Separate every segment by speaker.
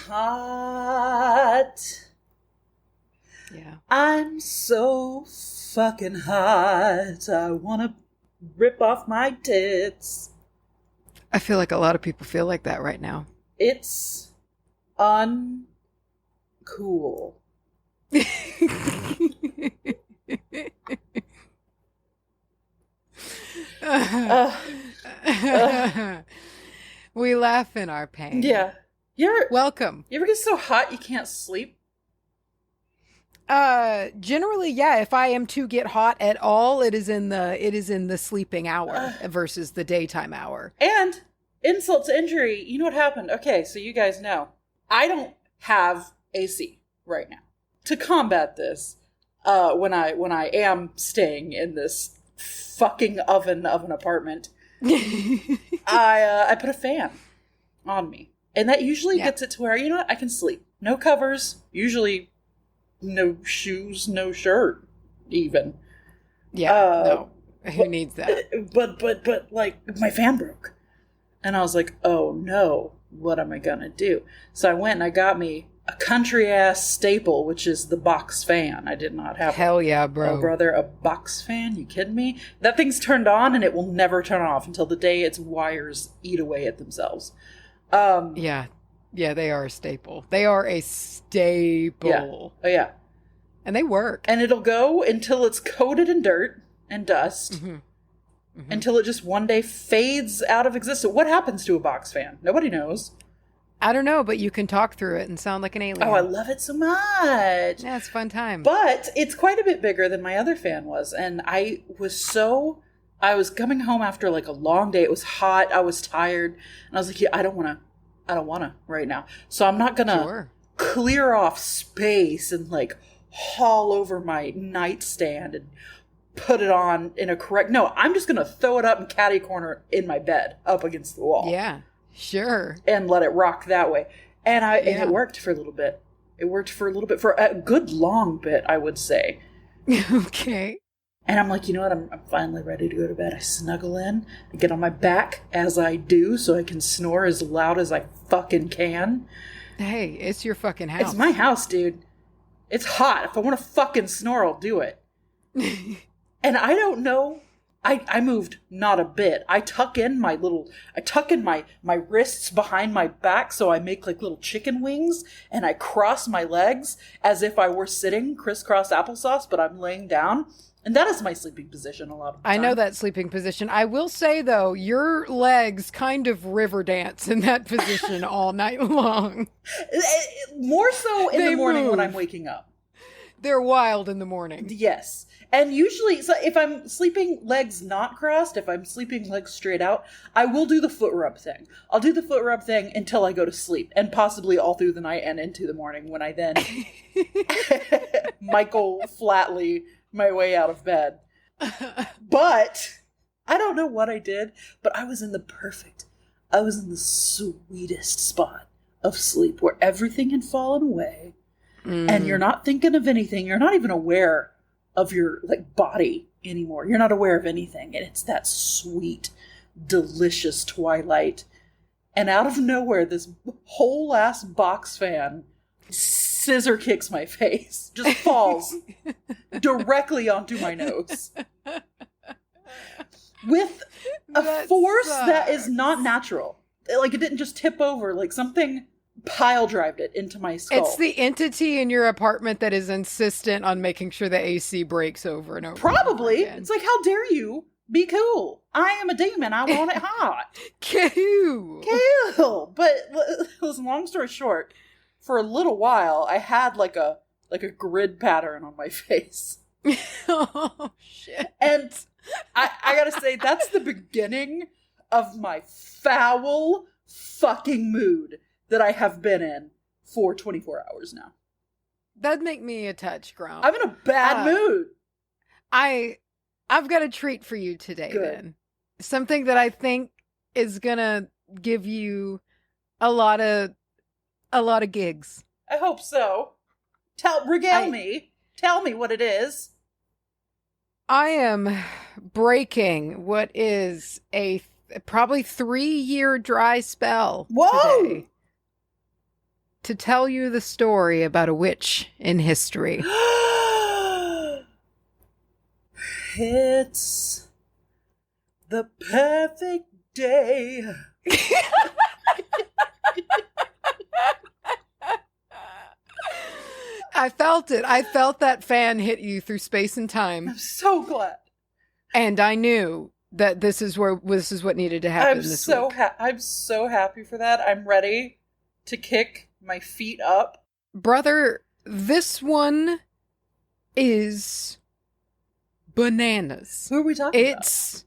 Speaker 1: hot.
Speaker 2: Yeah.
Speaker 1: I'm so fucking hot. I want to rip off my tits.
Speaker 2: I feel like a lot of people feel like that right now.
Speaker 1: It's uncool.
Speaker 2: We laugh in our pain.
Speaker 1: Yeah.
Speaker 2: Welcome.
Speaker 1: You ever get so hot you can't sleep?
Speaker 2: Generally, yeah. If I am to get hot at all, it is in the sleeping hour versus the daytime hour.
Speaker 1: And insult to injury, you know what happened? Okay, so you guys know. I don't have AC right now. To combat this, when I am staying in this fucking oven of an apartment, I put a fan on me. And that usually gets it to where, you know what, I can sleep. No covers, usually no shoes, no shirt, even.
Speaker 2: Yeah, no. Who needs that?
Speaker 1: But, like, my fan broke. And I was like, oh no, what am I gonna do? So I went and I got me a country-ass staple, which is the box fan. I did not have
Speaker 2: Hell yeah, bro.
Speaker 1: Oh, brother, a box fan? You kidding me? That thing's turned on and it will never turn off until the day its wires eat away at themselves.
Speaker 2: Yeah, they are a staple. They are a staple.
Speaker 1: Yeah. Oh, yeah.
Speaker 2: And they work.
Speaker 1: And it'll go until it's coated in dirt and dust. Mm-hmm. Mm-hmm. Until it just one day fades out of existence. What happens to a box fan? Nobody knows.
Speaker 2: I don't know, but you can talk through it and sound like an alien.
Speaker 1: Oh, I love it so much.
Speaker 2: Yeah, it's a fun time.
Speaker 1: But it's quite a bit bigger than my other fan was. And I was coming home after like a long day. It was hot. I was tired. And I was like, yeah, I don't want to right now. So I'm not going to clear off space and like haul over my nightstand and put it on in a correct... No, I'm just going to throw it up in catty corner in my bed up against the wall.
Speaker 2: Yeah, sure.
Speaker 1: And let it rock that way. And it worked for a little bit. It worked for a little bit, for a good long bit, I would say.
Speaker 2: Okay.
Speaker 1: And I'm like, you know what? I'm finally ready to go to bed. I snuggle in, I get on my back as I do so I can snore as loud as I fucking can.
Speaker 2: Hey, it's your fucking house.
Speaker 1: It's my house, dude. It's hot. If I want to fucking snore, I'll do it. And I don't know. I moved not a bit. I tuck in my wrists behind my back so I make like little chicken wings, and I cross my legs as if I were sitting crisscross applesauce, but I'm laying down. And that is my sleeping position a lot of the time.
Speaker 2: I know that sleeping position. I will say, though, your legs kind of river dance in that position all night long.
Speaker 1: More so in the morning when I'm waking up.
Speaker 2: They're wild in the morning.
Speaker 1: Yes. And usually, so if I'm sleeping legs not crossed, if I'm sleeping legs straight out, I will do the foot rub thing. I'll do the foot rub thing until I go to sleep, and possibly all through the night and into the morning when I then Michael Flatley my way out of bed. But I don't know what I did, but I was in the sweetest spot of sleep where everything had fallen away. And you're not thinking of anything. You're not even aware of your like body anymore. You're not aware of anything. And it's that sweet, delicious twilight. And out of nowhere, this whole ass box fan scissor kicks my face. Just falls directly onto my nose. With a force that is not natural. Like, it didn't just tip over. Like, something pile drived it into my skull.
Speaker 2: It's the entity in your apartment that is insistent on making sure the AC breaks over and over.
Speaker 1: Probably. It's like, how dare you be cool? I am a demon. I want it hot. Cool. But listen, long story short, for a little while, I had like a grid pattern on my face.
Speaker 2: Oh, shit.
Speaker 1: And I gotta say, that's the beginning of my foul fucking mood that I have been in for 24 hours now.
Speaker 2: That'd make me a touch grump.
Speaker 1: I'm in a bad mood.
Speaker 2: I've got a treat for you today.
Speaker 1: Good.
Speaker 2: Then. Something that I think is gonna give you a lot of gigs.
Speaker 1: I hope so. Regale me. Tell me what it is.
Speaker 2: I am breaking what is a probably 3-year dry spell.
Speaker 1: Whoa!
Speaker 2: Today. to tell you the story about a witch in history.
Speaker 1: It's the perfect day.
Speaker 2: I felt it. I felt that fan hit you through space and time.
Speaker 1: I'm so glad.
Speaker 2: And I knew that this is what needed to happen this week.
Speaker 1: I'm so happy for that. I'm ready to kick my feet up.
Speaker 2: Brother, this one is bananas.
Speaker 1: Who are we talking about?
Speaker 2: It's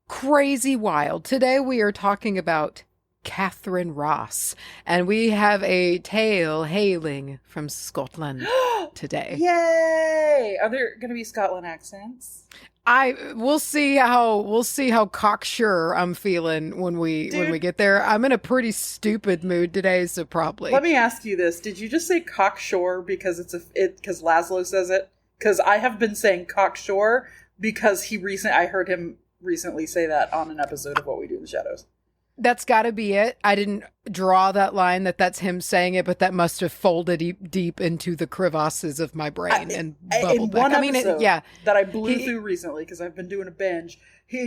Speaker 2: crazy wild. Today we are talking about Katherine Ross, and we have a tale hailing from Scotland today.
Speaker 1: Yay! Are there going to be Scotland accents?
Speaker 2: We'll see how cocksure I'm feeling when we get there. I'm in a pretty stupid mood today, so probably.
Speaker 1: Let me ask you this: did you just say cocksure because because Laszlo says it? Because I have been saying cocksure because I heard him recently say that on an episode of What We Do in the Shadows.
Speaker 2: That's got to be it. I didn't draw that line that's him saying it, but that must have folded deep into the crevasses of my brain and bubbled back.
Speaker 1: I mean, that I blew through recently because I've been doing a binge.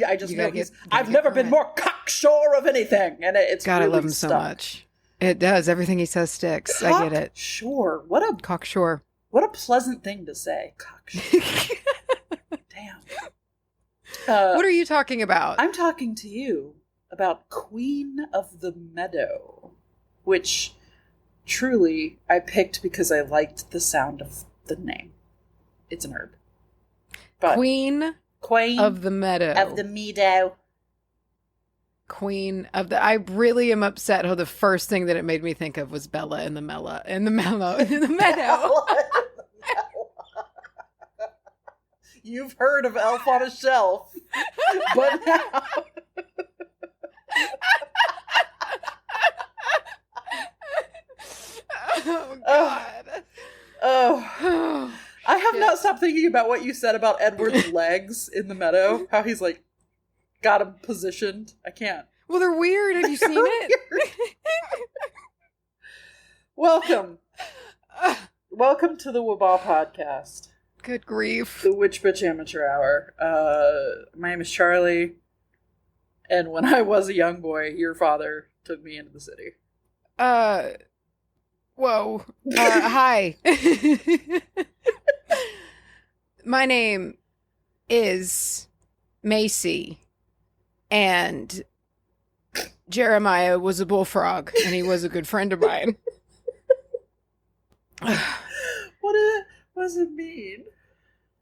Speaker 1: I just know I've never been more cocksure of anything, and it's
Speaker 2: God,
Speaker 1: really
Speaker 2: I love him so much. It does. Everything he says sticks. I get it.
Speaker 1: Cocksure.
Speaker 2: Cocksure.
Speaker 1: What a pleasant thing to say. Cocksure. Damn.
Speaker 2: What are you talking about?
Speaker 1: I'm talking to you about Queen of the Meadow, which truly I picked because I liked the sound of the name. It's an herb. But
Speaker 2: Queen of the Meadow.
Speaker 1: Of the Meadow.
Speaker 2: Queen of the... I really am upset how the first thing that it made me think of was Bella in the Mella. In the Meadow.
Speaker 1: You've heard of Elf on a Shelf. But now...
Speaker 2: Oh, God.
Speaker 1: Oh. I have not stopped thinking about what you said about Edward's legs in the meadow. How he's like, got him positioned. I can't.
Speaker 2: Well, they're weird. Have you seen it?
Speaker 1: Welcome. Welcome to the wbahpodcast.
Speaker 2: Good grief.
Speaker 1: The Witch Bitch Amateur Hour. My name is Charlye. And when I was a young boy, your father took me into the city.
Speaker 2: Whoa. Hi. My name is Macy, and Jeremiah was a bullfrog, and he was a good friend of mine.
Speaker 1: What does it mean?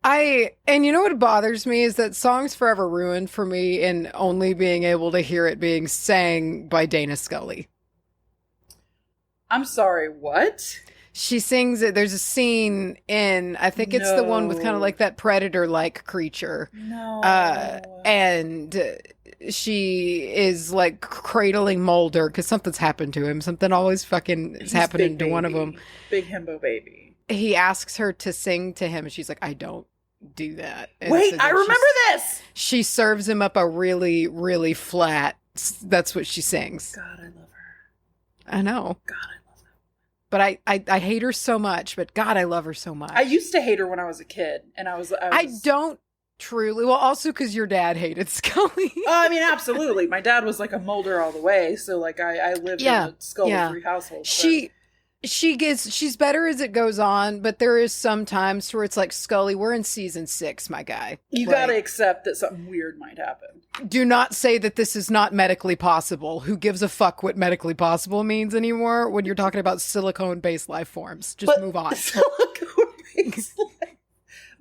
Speaker 2: And you know what bothers me is that song's forever ruined for me in only being able to hear it being sang by Dana Scully.
Speaker 1: I'm sorry, what?
Speaker 2: She sings it. There's a scene in, I think it's the one with kind of like that predator-like creature.
Speaker 1: No. And
Speaker 2: she is like cradling Mulder because something's happened to him. Something always fucking is happening to one of them.
Speaker 1: Big himbo baby.
Speaker 2: He asks her to sing to him and she's like, I don't do that. And
Speaker 1: wait,
Speaker 2: so
Speaker 1: I remember this!
Speaker 2: She serves him up a really, really flat, that's what she sings.
Speaker 1: God, I love her.
Speaker 2: I know.
Speaker 1: God, I love her.
Speaker 2: But I hate her so much, but God, I love her so much.
Speaker 1: I used to hate her when I was a kid, and I
Speaker 2: don't truly. Well, also because your dad hated Scully.
Speaker 1: Oh, I mean, absolutely. My dad was like a Mulder all the way, so like I lived in a Scully-free household.
Speaker 2: She's better as it goes on, but there is some times where it's like, Scully, we're in season 6, my guy.
Speaker 1: You gotta accept that something weird might happen.
Speaker 2: Do not say that this is not medically possible. Who gives a fuck what medically possible means anymore when you're talking about silicone-based life forms? Just move on.
Speaker 1: Silicone-based life.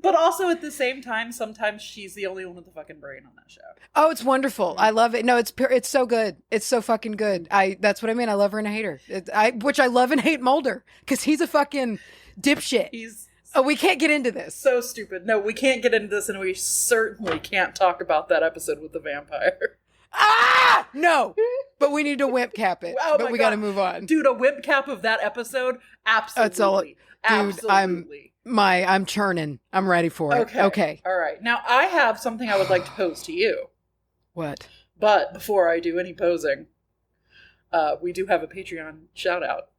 Speaker 1: But also at the same time, sometimes she's the only one with the fucking brain on that show.
Speaker 2: Oh, it's wonderful. I love it. No, it's so good. It's so fucking good. That's what I mean. I love her and I hate her. Which I love and hate Mulder because he's a fucking dipshit. We can't get into this.
Speaker 1: So stupid. No, we can't get into this, and we certainly can't talk about that episode with the vampire.
Speaker 2: Ah! No! But we need to wimp cap it.
Speaker 1: Oh
Speaker 2: but we got to move on.
Speaker 1: Dude, a wimp cap of that episode? Absolutely.
Speaker 2: That's all. Dude,
Speaker 1: absolutely.
Speaker 2: I'm churning. I'm ready for it. Okay.
Speaker 1: All right. Now, I have something I would like to pose to you.
Speaker 2: What?
Speaker 1: But before I do any posing, we do have a Patreon shout out.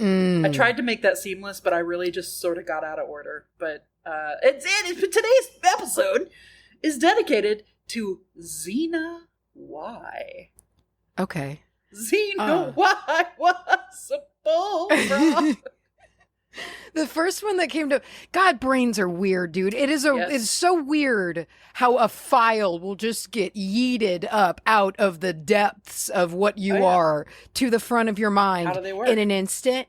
Speaker 1: I tried to make that seamless, but I really just sort of got out of order. But today's episode is dedicated to Xena Y.
Speaker 2: Okay.
Speaker 1: Xena Y was a bull.
Speaker 2: The first one that came to God, brains are weird, dude. It's so weird how a file will just get yeeted up out of the depths of what you are to the front of your mind.
Speaker 1: How do they work?
Speaker 2: In an instant.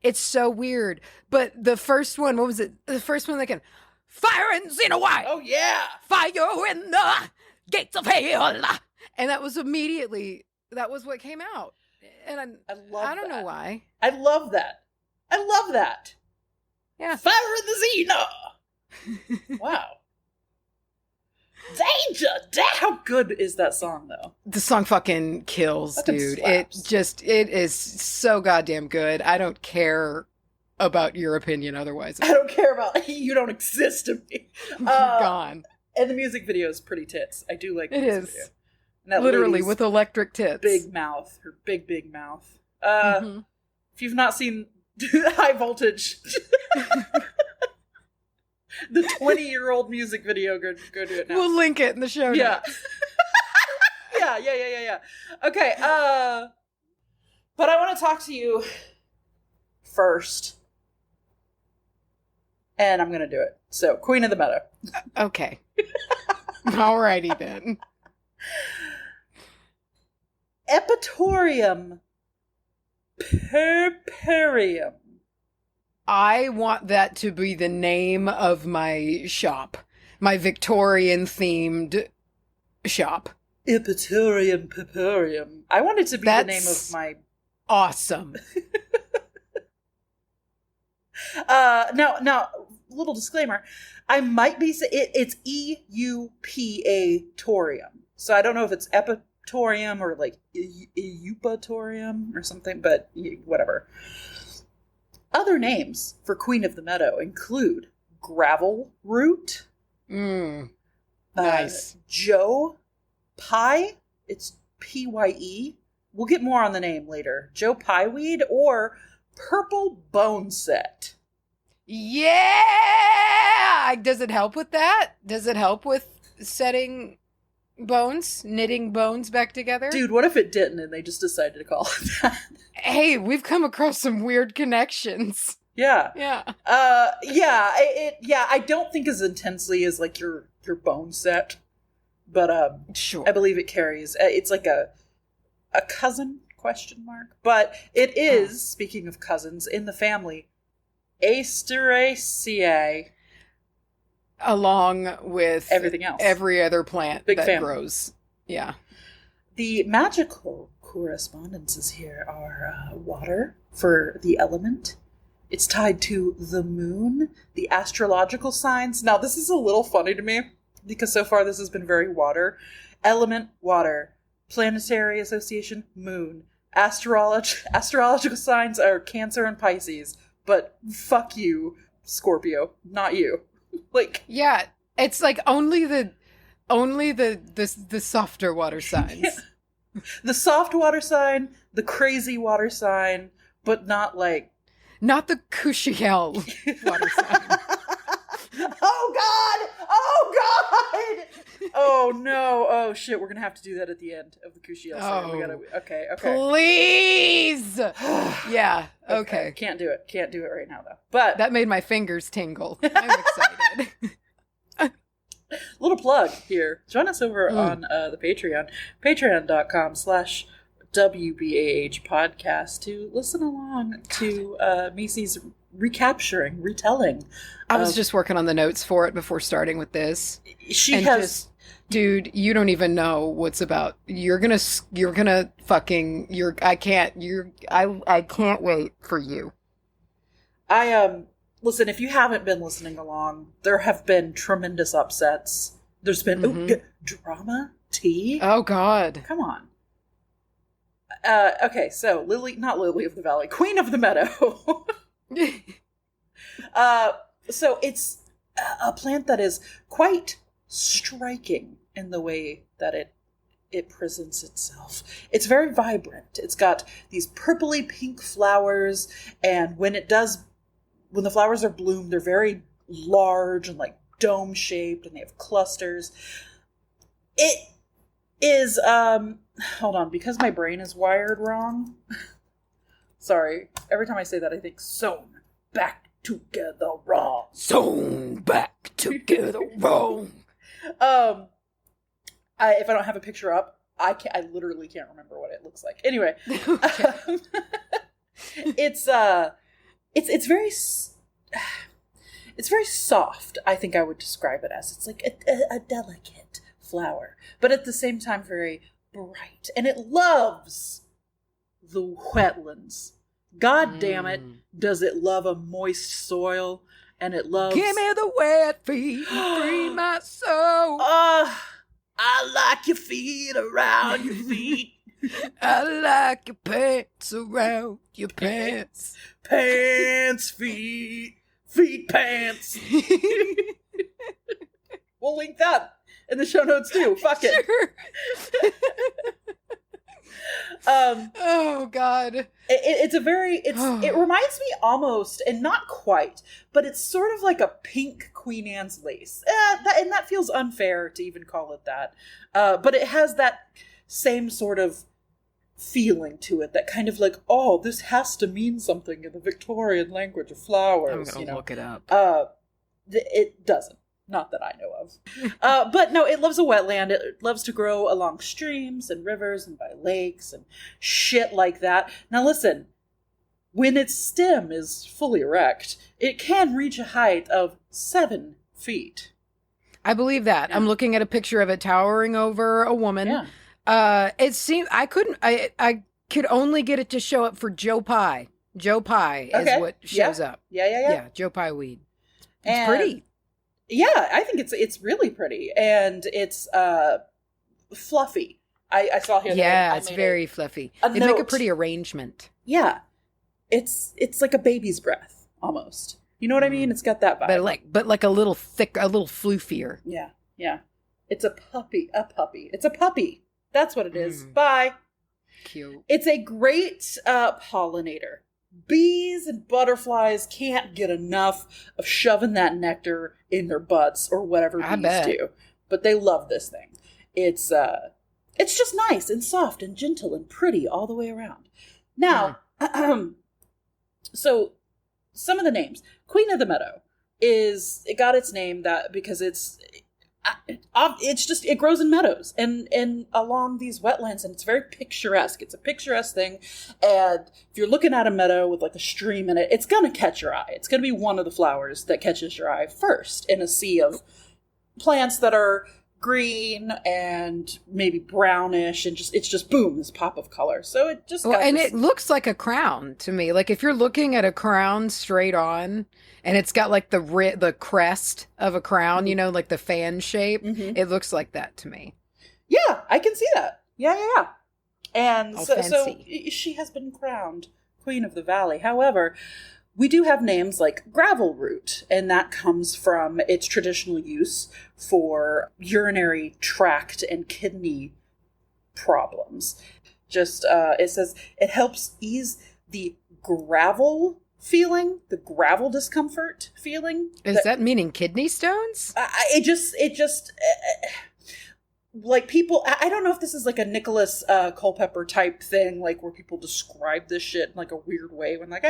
Speaker 2: It's so weird. But the first one, what was it? The first one that came, fire in Xena Y.
Speaker 1: Oh yeah,
Speaker 2: fire in the gates of hell. And that was what came out. And I don't know why.
Speaker 1: I love that.
Speaker 2: Yeah.
Speaker 1: Fire in the Xena. Wow. Danger. How good is that song, though?
Speaker 2: The song fucking kills, dude.
Speaker 1: Slaps.
Speaker 2: It is so goddamn good. I don't care about your opinion otherwise.
Speaker 1: I don't care about you. Don't exist to me.
Speaker 2: Gone.
Speaker 1: And the music video is pretty tits. I do like the music video. And that
Speaker 2: literally with electric tits.
Speaker 1: Big mouth. Her big mouth. If you've not seen High Voltage, the 20-year-old music video, go do it now.
Speaker 2: We'll link it in the show notes.
Speaker 1: Yeah. Okay, but I want to talk to you first. And I'm going to do it. So, Queen of the Meadow.
Speaker 2: Okay. Alrighty then.
Speaker 1: Eupatorium. Purpureum.
Speaker 2: I want that to be the name of my shop. My Victorian-themed shop.
Speaker 1: Eupatorium, purpureum. I want it to be the name of my...
Speaker 2: Awesome.
Speaker 1: Now, little disclaimer. I might be... It's Eupatorium. So I don't know if it's Eupatorium or like Eupatorium or something, but whatever. Other names for Queen of the Meadow include gravel root.
Speaker 2: Nice.
Speaker 1: Joe Pie. It's Pye. We'll get more on the name later. Joe Pieweed or purple bone set.
Speaker 2: Yeah! Does it help with that? Does it help with setting bones, knitting bones back together?
Speaker 1: Dude, what if it didn't and they just decided to call it that?
Speaker 2: Hey, we've come across some weird connections.
Speaker 1: Yeah.
Speaker 2: Yeah.
Speaker 1: I don't think as intensely as like your bone set, but
Speaker 2: sure.
Speaker 1: I believe it carries. It's like a cousin ? But it is, speaking of cousins, in the family Asteraceae.
Speaker 2: Along with
Speaker 1: everything else.
Speaker 2: Every other plant
Speaker 1: Big
Speaker 2: that
Speaker 1: family.
Speaker 2: grows. Yeah.
Speaker 1: The magical correspondences here are water for the element. It's tied to the moon, the astrological signs. Now, this is a little funny to me because so far this has been very water. Element, water. Planetary association, moon. Astrological signs are Cancer and Pisces. But fuck you, Scorpio, not you. Like,
Speaker 2: yeah, it's like only the softer water signs.
Speaker 1: Yeah. The soft water sign, the crazy water sign, but not the
Speaker 2: cushy hell water sign.
Speaker 1: Oh God! Oh no! Oh shit! We're gonna have to do that at the end of the Cushiel segment. We gotta. Okay.
Speaker 2: Please. Yeah. Okay.
Speaker 1: Can't do it right now though. But
Speaker 2: that made my fingers tingle. I'm excited.
Speaker 1: Little plug here. Join us over on the Patreon. Patreon.com/wbahpodcast to listen along to Macy's retelling.
Speaker 2: I was just working on the notes for it before starting with this. Dude, you don't even know what's about. I can't wait for you.
Speaker 1: Listen, if you haven't been listening along, there have been tremendous upsets. There's been drama, tea.
Speaker 2: Oh God.
Speaker 1: Come on. Okay, so not Lily of the Valley, Queen of the Meadow. So it's a plant that is quite striking in the way that it it presents itself. It's very vibrant. It's got these purpley pink flowers, and when the flowers are bloomed, they're very large and like dome shaped, and they have clusters. It is hold on, because my brain is wired wrong. Sorry, every time I say that I think sewn back together wrong.
Speaker 2: Sewn back together wrong.
Speaker 1: If I don't have a picture up, I literally can't remember what it looks like. Anyway, it's very soft. I think I would describe it as. It's like a delicate flower, but at the same time very bright, and it loves the wetlands. God damn it, does it love a moist soil, and it loves...
Speaker 2: Give me the wet feet, free my soul.
Speaker 1: I like your feet around your feet.
Speaker 2: I like your pants around your pants.
Speaker 1: Pants, feet, feet, pants. We'll link that in the show notes too. Fuck it.
Speaker 2: Sure. Oh God.
Speaker 1: It reminds me almost, and not quite, but it's sort of like a pink Queen Anne's lace. And that feels unfair to even call it that. But it has that same sort of feeling to it, that kind of like, oh, this has to mean something in the Victorian language of flowers.
Speaker 2: I'm gonna look it up.
Speaker 1: It doesn't. Not that I know of. But no, it loves a wetland. It loves to grow along streams and rivers and by lakes and shit like that. Now listen, when its stem is fully erect, it can reach a height of 7 feet.
Speaker 2: I believe that. Yeah. I'm looking at a picture of it towering over a woman. Yeah. It seemed I could only get it to show up for Joe Pye. Joe Pye is what shows up. Yeah. Joe Pye weed. It's pretty.
Speaker 1: Yeah, I think it's really pretty, and it's fluffy. I saw here.
Speaker 2: Yeah, it's very fluffy. They make a pretty arrangement.
Speaker 1: Yeah, it's like a baby's breath almost. You know what I mean? It's got that vibe,
Speaker 2: but like a little thick, a little floofier.
Speaker 1: Yeah. It's a puppy. It's a puppy. That's what it is. Bye.
Speaker 2: Cute.
Speaker 1: It's a great pollinator. Bees and butterflies can't get enough of shoving that nectar in their butts or whatever bees do. But they love this thing. It's just nice and soft and gentle and pretty all the way around. Now, so some of the names. Queen of the Meadow it got its name because it grows in meadows and along these wetlands, and it's very picturesque. It's a picturesque thing, and if you're looking at a meadow with like a stream in it, it's gonna catch your eye. It's gonna be one of the flowers that catches your eye first in a sea of plants that are green and maybe brownish, and it's just boom, this pop of color. So it just
Speaker 2: it looks like a crown to me. Like if you're looking at a crown straight on, and it's got like the crest of a crown, you know, like the fan shape. Mm-hmm. It looks like that to me.
Speaker 1: Yeah, I can see that. Yeah. And so she has been crowned Queen of the Valley. However, we do have names like gravel root, and that comes from its traditional use for urinary tract and kidney problems. It says it helps ease the gravel feeling, the gravel discomfort feeling.
Speaker 2: Is that meaning kidney stones?
Speaker 1: It just like people, I don't know if this is like a Nicholas Culpeper type thing, like where people describe this shit in like a weird way when like,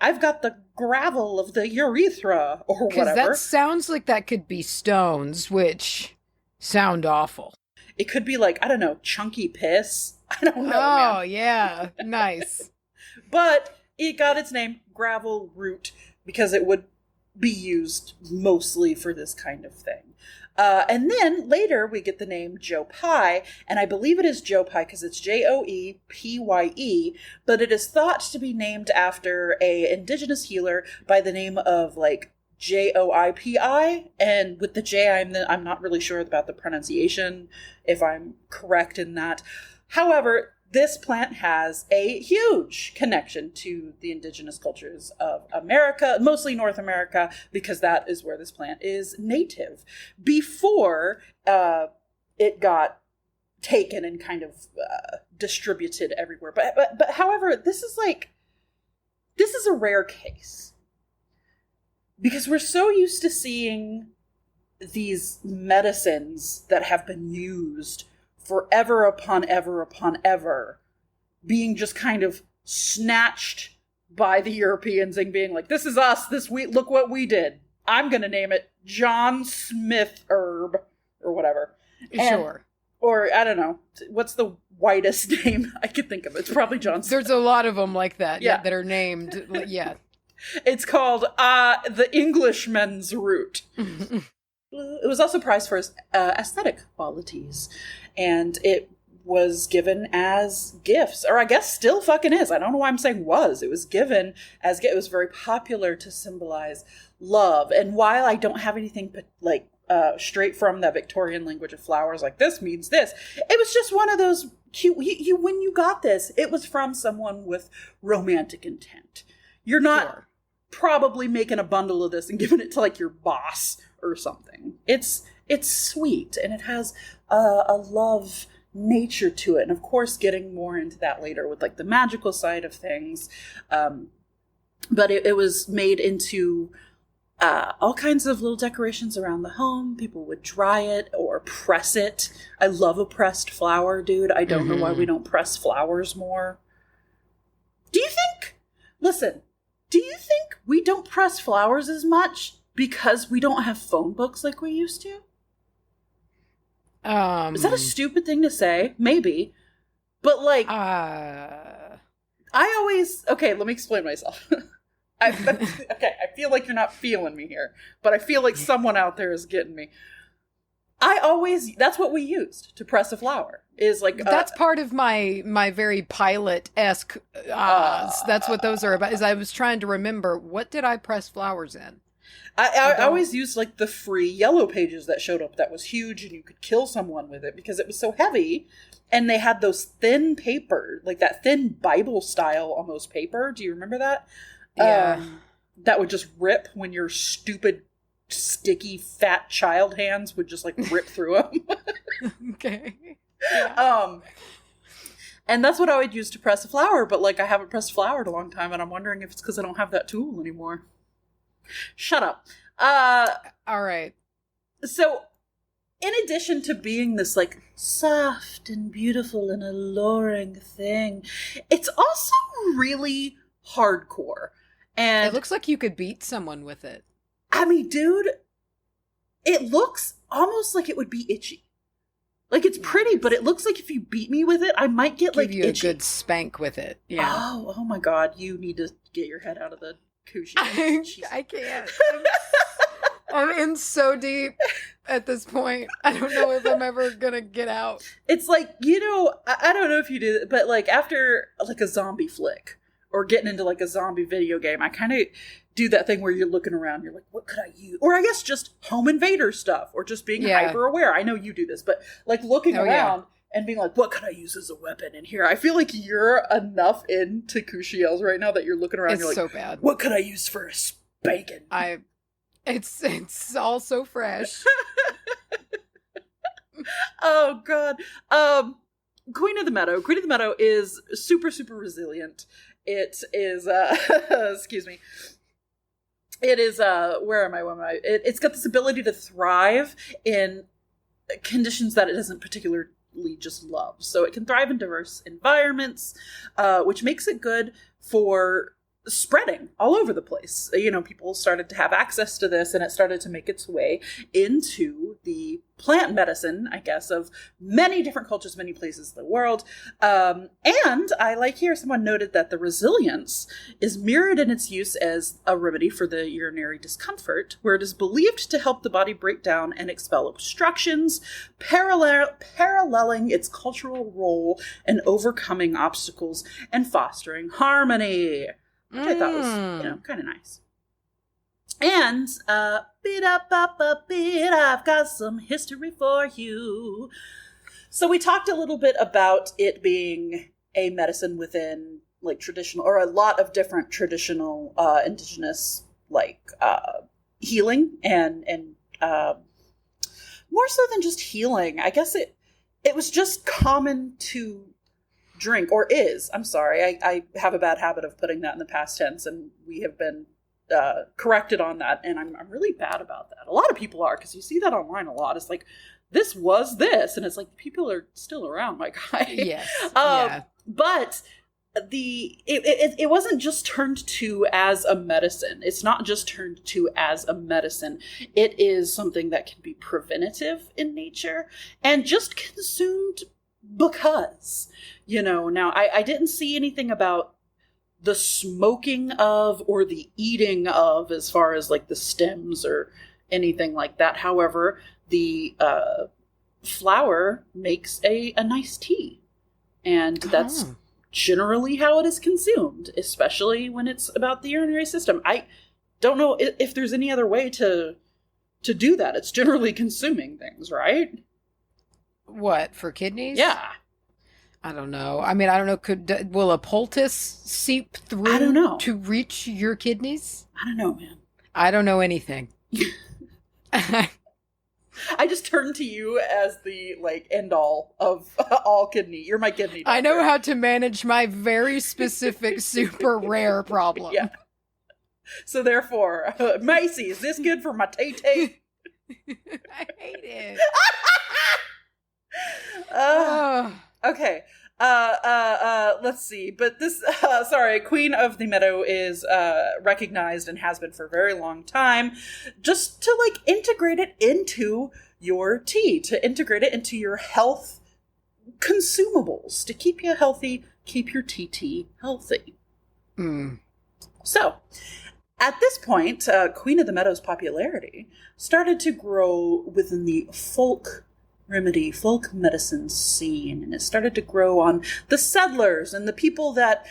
Speaker 1: I've got the gravel of the urethra or whatever.
Speaker 2: Because that sounds like that could be stones, which sound awful.
Speaker 1: It could be like, I don't know, chunky piss. I don't know.
Speaker 2: Oh, man. Yeah. Nice.
Speaker 1: But it got its name, gravel root, because it would be used mostly for this kind of thing. And then later we get the name Joe Pye, and I believe it is Joe Pye because it's Joepye, but it is thought to be named after a indigenous healer by the name of like Joipi, and with the J, I'm not really sure about the pronunciation, if I'm correct in that. However, this plant has a huge connection to the indigenous cultures of America, mostly North America, because that is where this plant is native. Before it got taken and kind of distributed everywhere. But however, this is a rare case. Because we're so used to seeing these medicines that have been used forever upon ever being just kind of snatched by the Europeans and being like, this is us, look what we did. I'm going to name it John Smith herb or whatever.
Speaker 2: Sure.
Speaker 1: Or, I don't know, what's the whitest name I could think of? It's probably John Smith.
Speaker 2: There's a lot of them like that, that are named, yeah.
Speaker 1: It's called the Englishman's Root. It was also prized for its aesthetic qualities, and it was given as gifts, or I guess still fucking is. I don't know why I'm saying was. It was given as it was very popular to symbolize love. And while I don't have anything like straight from the Victorian language of flowers, like this means this, it was just one of those cute. You when you got this, it was from someone with romantic intent. You're not probably making a bundle of this and giving it to like your boss or something. It's sweet, and it has a love nature to it, and of course getting more into that later with like the magical side of things, but it was made into all kinds of little decorations around the home. People would dry it or press it. I love a pressed flower, dude. I don't know why we don't press flowers more. Do you think we don't press flowers as much because we don't have phone books like we used to? Is that a stupid thing to say? Maybe. But like, I always, okay, let me explain myself. I feel like you're not feeling me here, but I feel like someone out there is getting me. That's what we used to press a flower, is like,
Speaker 2: that's part of my very pilot-esque, that's what those are about, is I was trying to remember, what did I press flowers in?
Speaker 1: I always used like the free yellow pages that showed up that was huge, and you could kill someone with it because it was so heavy, and they had those thin paper, like that thin Bible style almost paper. Do you remember that?
Speaker 2: Yeah.
Speaker 1: That would just rip when your stupid, sticky, fat child hands would just like rip through them.
Speaker 2: Okay. Yeah.
Speaker 1: And that's what I would use to press a flower, but like I haven't pressed a flower in a long time, and I'm wondering if it's because I don't have that tool anymore. Shut up.
Speaker 2: All right.
Speaker 1: So, in addition to being this like soft and beautiful and alluring thing, it's also really hardcore. And
Speaker 2: it looks like you could beat someone with it.
Speaker 1: I mean, dude, it looks almost like it would be itchy. Like, it's pretty, but it looks like if you beat me with it, I might get like
Speaker 2: itchy.
Speaker 1: itchy.
Speaker 2: A good spank with it. Yeah.
Speaker 1: Oh my God! You need to get your head out of the cushion.
Speaker 2: I can't. I'm in so deep at this point. I don't know if I'm ever gonna get out.
Speaker 1: It's like, I don't know if you do it, but like after like a zombie flick or getting into like a zombie video game, I kind of do that thing where you're looking around, you're like, what could I use? Or I guess just home invader stuff, or just being hyper aware. I know you do this, but like looking around and being like, what could I use as a weapon in here? I feel like you're enough into Kushiels right now that you're looking around.
Speaker 2: It's
Speaker 1: you're like,
Speaker 2: so bad.
Speaker 1: What could I use for a spanking?
Speaker 2: It's all so fresh.
Speaker 1: Oh God. Queen of the Meadow. Queen of the Meadow is super, super resilient. It is, excuse me. It is, where am I? It's got this ability to thrive in conditions that it doesn't particularly just love. So it can thrive in diverse environments, which makes it good for spreading all over the place. People started to have access to this, and it started to make its way into the plant medicine, I guess, of many different cultures, many places in the world. And I like here someone noted that the resilience is mirrored in its use as a remedy for the urinary discomfort, where it is believed to help the body break down and expel obstructions, paralleling its cultural role in overcoming obstacles and fostering harmony. Which I thought was, kind of nice. And, I've got some history for you. So we talked a little bit about it being a medicine within, like, traditional, or a lot of different traditional, indigenous, like, healing and more so than just healing. I guess it was just common to drink, or is. I'm sorry. I have a bad habit of putting that in the past tense, and we have been corrected on that, and I'm really bad about that. A lot of people are, because you see that online a lot. It's like, this was this, and it's like, people are still around, my guy.
Speaker 2: Yes. Yeah.
Speaker 1: But it wasn't just turned to as a medicine. It's not just turned to as a medicine. It is something that can be preventative in nature and just consumed because, now I didn't see anything about the smoking of or the eating of as far as like the stems or anything like that. However, the flower makes a nice tea, and that's generally how it is consumed, especially when it's about the urinary system. I don't know if there's any other way to do that. It's generally consuming things, right?
Speaker 2: What, for kidneys?
Speaker 1: Yeah.
Speaker 2: I don't know. I mean, I don't know. Will a poultice seep through
Speaker 1: I don't know.
Speaker 2: To reach your kidneys?
Speaker 1: I don't know, man.
Speaker 2: I don't know anything.
Speaker 1: I just turn to you as the end all of all kidney. You're my kidney doctor.
Speaker 2: I know how to manage my very specific, super rare problem.
Speaker 1: Yeah. So therefore, Macy, is this good for my tay-tay?
Speaker 2: I hate it.
Speaker 1: Okay. Let's see. But this, Queen of the Meadow is recognized and has been for a very long time, just to integrate it into your tea, to integrate it into your health consumables, to keep you healthy, keep your tea healthy. So, at this point, Queen of the Meadow's popularity started to grow within the folk medicine scene, and it started to grow on the settlers and the people that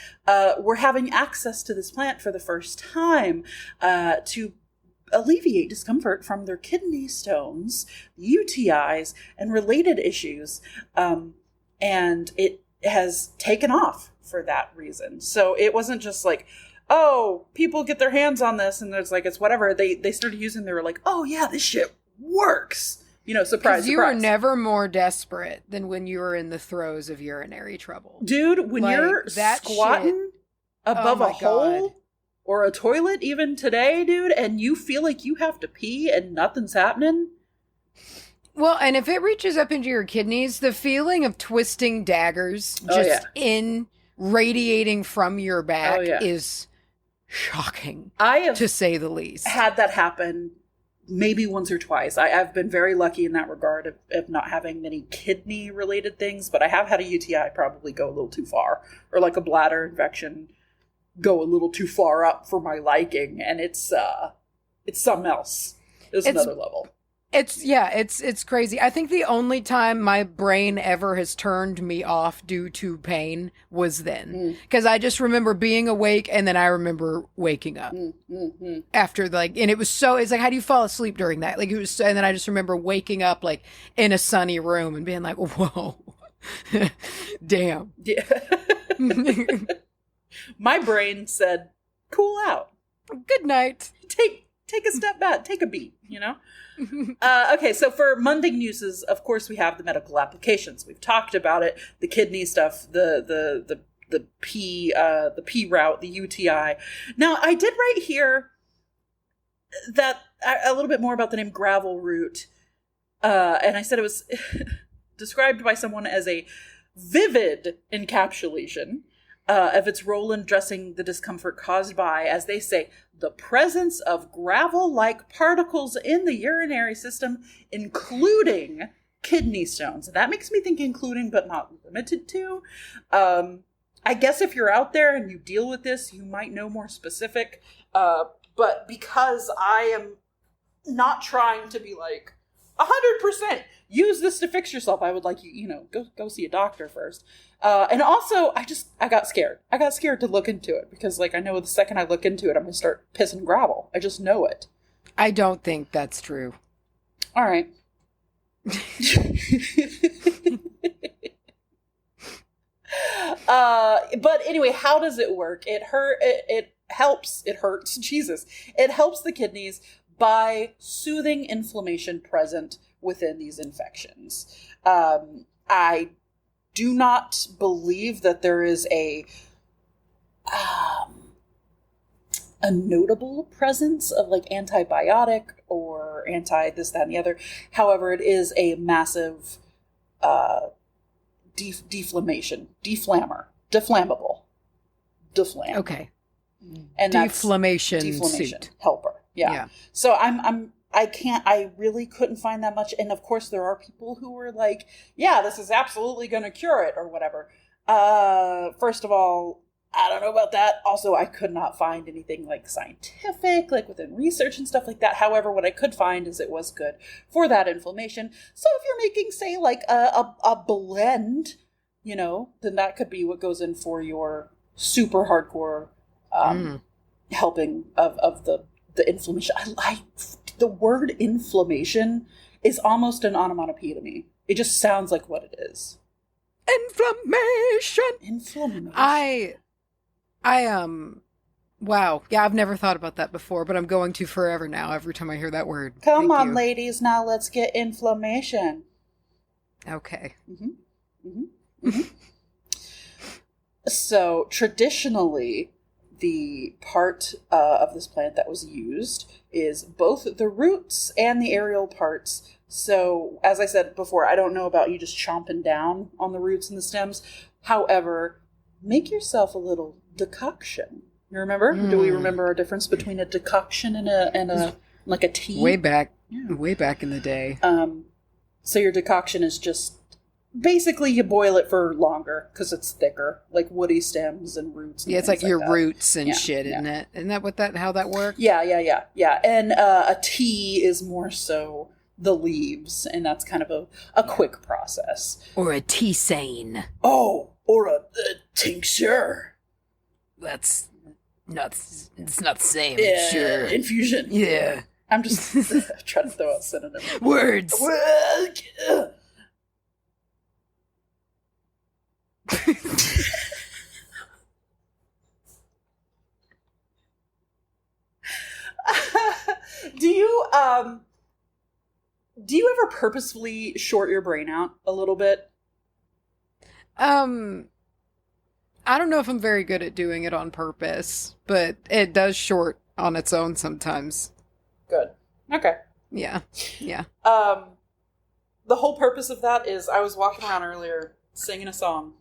Speaker 1: were having access to this plant for the first time to alleviate discomfort from their kidney stones, UTIs, and related issues. And it has taken off for that reason. So it wasn't just like, oh, people get their hands on this and it's whatever. They started using, they were like, oh yeah, this shit works. Surprise,
Speaker 2: you
Speaker 1: surprise.
Speaker 2: were never more desperate than when you were in the throes of urinary trouble.
Speaker 1: Dude, when you're squatting above a hole or a toilet, even today, dude, and you feel like you have to pee and nothing's happening.
Speaker 2: Well, and if it reaches up into your kidneys, the feeling of twisting daggers radiating from your back is shocking, to say the least.
Speaker 1: Had that happen maybe once or twice. I've been very lucky in that regard of not having many kidney related things, but I have had a UTI probably go a little too far, or like a bladder infection go a little too far up for my liking, and it's something else. It's another level.
Speaker 2: It's crazy. I think the only time my brain ever has turned me off due to pain was then. Because I just remember being awake, and then I remember waking up after and it was it's like, how do you fall asleep during that? It was, and then I just remember waking up in a sunny room and being like, whoa, damn. Yeah.
Speaker 1: My brain said, cool out.
Speaker 2: Good night.
Speaker 1: Take a step back, take a beat, Okay, so for mundane uses, of course, we have the medical applications. We've talked about it, the kidney stuff, the pee route, the UTI. Now, I did write here that a little bit more about the name gravel root, and I said it was described by someone as a vivid encapsulation of its role in addressing the discomfort caused by, as they say, the presence of gravel-like particles in the urinary system, including kidney stones. That makes me think including, but not limited to. I guess if you're out there and you deal with this, you might know more specific. But because I am not trying to be 100% use this to fix yourself, I would like you, go see a doctor first. And also, I got scared. I got scared to look into it because, I know the second I look into it, I'm going to start pissing gravel. I just know it.
Speaker 2: I don't think that's true.
Speaker 1: All right. But anyway, how does it work? It hurts. Jesus. It helps the kidneys by soothing inflammation present within these infections. I do not believe that there is a notable presence of like antibiotic or anti this, that, and the other. However, it is a massive deflammable.
Speaker 2: Okay.
Speaker 1: And
Speaker 2: deflammation
Speaker 1: deflammation
Speaker 2: suit.
Speaker 1: helper. Yeah. So I really couldn't find that much. And of course there are people who were like, yeah, this is absolutely going to cure it or whatever. First of all, I don't know about that. Also, I could not find anything like scientific, like within research and stuff like that. However, what I could find is it was good for that inflammation. So if you're making, say, like a blend, you know, then that could be what goes in for your super hardcore helping of the inflammation. The word inflammation is almost an onomatopoeia to me. It just sounds like what it is. Inflammation.
Speaker 2: Wow. Yeah, I've never thought about that before, but I'm going to forever now every time I hear that word.
Speaker 1: Come
Speaker 2: Thank
Speaker 1: on,
Speaker 2: you.
Speaker 1: ladies, now let's get inflammation.
Speaker 2: Okay.
Speaker 1: So traditionally, the part of this plant that was used is both the roots and the aerial parts. So, as I said before, I don't know about you just chomping down on the roots and the stems. However, make yourself a little decoction. You remember? Do we remember our difference between a decoction and a like a tea?
Speaker 2: Way back in the day.
Speaker 1: So your decoction is just basically you boil it for longer because it's thicker, like woody stems and roots. And
Speaker 2: it's like your
Speaker 1: that.
Speaker 2: Roots and shit, isn't it? Isn't that how that works?
Speaker 1: Yeah. And a tea is more so the leaves, and that's kind of a quick process.
Speaker 2: Or a tisane.
Speaker 1: Oh, or a tincture.
Speaker 2: It's not the same.
Speaker 1: Yeah,
Speaker 2: Sure.
Speaker 1: infusion.
Speaker 2: Yeah.
Speaker 1: I'm just trying to throw out synonyms.
Speaker 2: Words.
Speaker 1: Do you ever purposefully short your brain out a little bit?
Speaker 2: I don't know if I'm very good at doing it on purpose, but it does short on its own sometimes.
Speaker 1: Good. Okay.
Speaker 2: Yeah.
Speaker 1: The whole purpose of that is I was walking around earlier singing a song.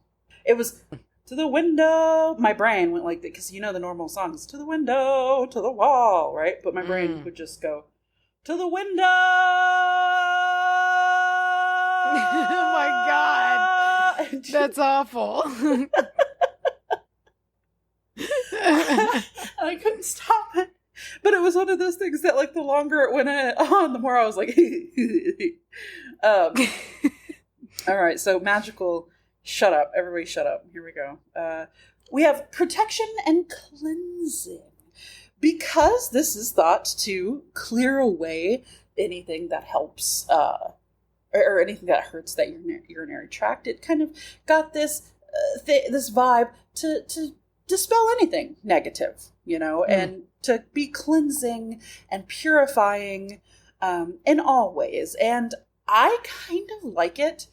Speaker 1: It was to the window. My brain went like that because you know the normal song is to the window, to the wall, right? But my brain would just go to the window.
Speaker 2: Oh my God. That's awful.
Speaker 1: I couldn't stop it. But it was one of those things that, like, the longer it went on, the more I was like, all right, so magical. Shut up. Everybody shut up. Here we go. We have protection and cleansing. Because this is thought to clear away anything that helps, or anything that hurts that urinary tract, it kind of got this this vibe to dispel anything negative, you know, and to be cleansing and purifying in all ways. And I kind of like it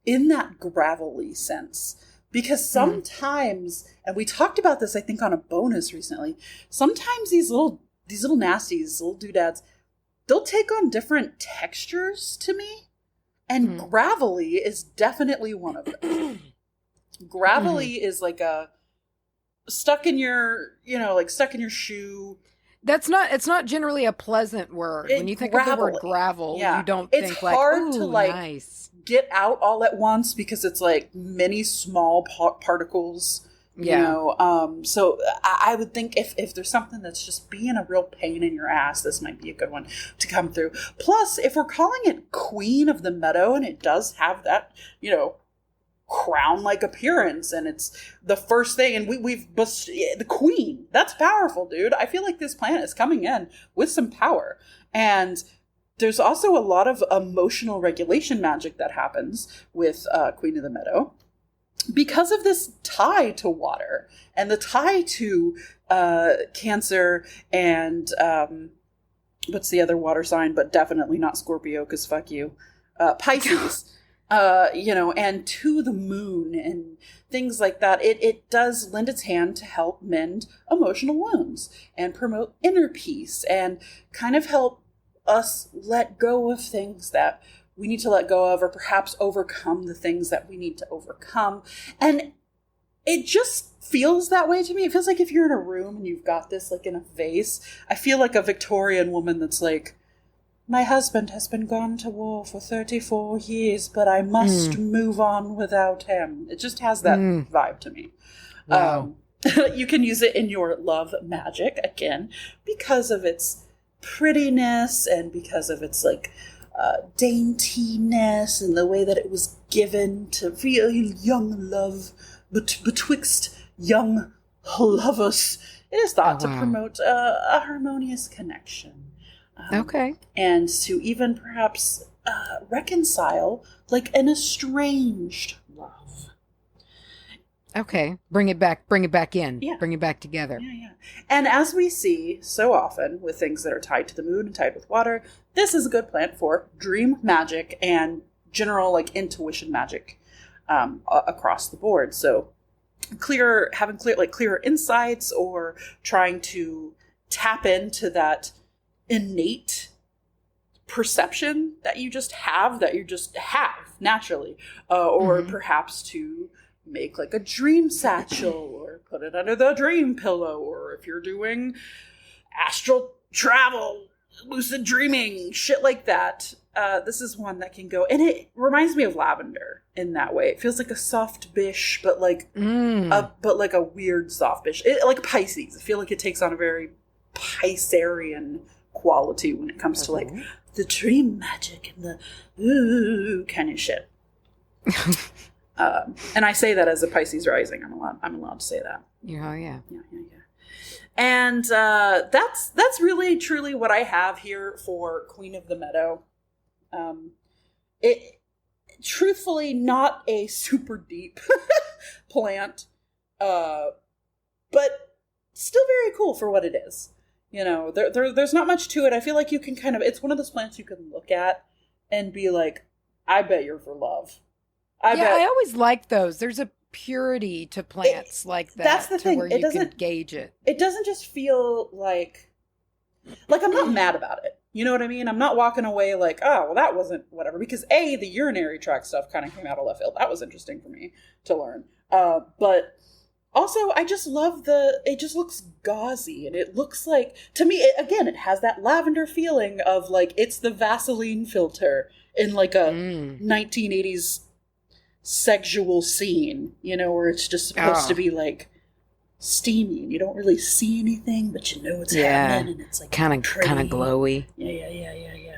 Speaker 1: in that gravelly sense. Because sometimes, and we talked about this, I think, on a bonus recently, sometimes these little nasties, little doodads, they'll take on different textures to me. And gravelly is definitely one of them. Gravelly is like stuck in your shoe.
Speaker 2: It's not generally a pleasant word. When you think of the word gravel, you don't think like,
Speaker 1: hard
Speaker 2: ooh,
Speaker 1: to like
Speaker 2: nice.
Speaker 1: Get out all at once because it's like many small particles, you know. So I would think if there's something that's just being a real pain in your ass, this might be a good one to come through. Plus, if we're calling it Queen of the Meadow, and it does have that, you know, crown-like appearance, and it's the first thing, and the Queen, that's powerful, dude. I feel like this plant is coming in with some power, and there's also a lot of emotional regulation magic that happens with Queen of the Meadow because of this tie to water and the tie to Cancer and what's the other water sign, but definitely not Scorpio because fuck you, Pisces. and to the moon and things like that. It does lend its hand to help mend emotional wounds and promote inner peace and kind of help us let go of things that we need to let go of, or perhaps overcome the things that we need to overcome. And it just feels that way to me. It feels like if you're in a room and you've got this like in a vase, I feel like a Victorian woman that's like, my husband has been gone to war for 34 years, but I must move on without him. It just has that vibe to me.
Speaker 2: Wow.
Speaker 1: You can use it in your love magic, again, because of its prettiness and because of its like daintiness and the way that it was given to feel young love betwixt young lovers. It is thought to promote a harmonious connection.
Speaker 2: Okay.
Speaker 1: And to even perhaps reconcile like an estranged love.
Speaker 2: Okay. Bring it back in.
Speaker 1: Yeah.
Speaker 2: Bring it back together.
Speaker 1: Yeah. And as we see so often with things that are tied to the moon and tied with water, this is a good plant for dream magic and general like intuition magic across the board. So having clearer insights, or trying to tap into that innate perception that you just have naturally, or perhaps to make like a dream satchel or put it under the dream pillow, or if you're doing astral travel, lucid dreaming, shit like that. This is one that can go, and it reminds me of lavender in that way. It feels like a soft bish, but like a weird soft bish, like Pisces. I feel like it takes on a very Piscean quality when it comes to like the dream magic and the ooh kind of shit. And I say that as a Pisces rising. I'm allowed to say that.
Speaker 2: Yeah.
Speaker 1: And that's really truly what I have here for Queen of the Meadow. It truthfully not a super deep plant, but still very cool for what it is. There's not much to it. I feel like you can it's one of those plants you can look at and be like, I bet you're for love.
Speaker 2: I always like those. There's a purity to plants like that.
Speaker 1: That's the thing.
Speaker 2: Where you can gauge it.
Speaker 1: It doesn't just feel like I'm not mad about it. You know what I mean? I'm not walking away like, oh, well, that wasn't whatever. Because the urinary tract stuff kind of came out of left field. That was interesting for me to learn. But also, I just love it just looks gauzy. And it looks like, to me, it has that lavender feeling of like, it's the Vaseline filter in like a 1980s sexual scene, where it's just supposed to be like steamy and you don't really see anything, but you know it's happening, and it's like kind of
Speaker 2: glowy.
Speaker 1: Yeah.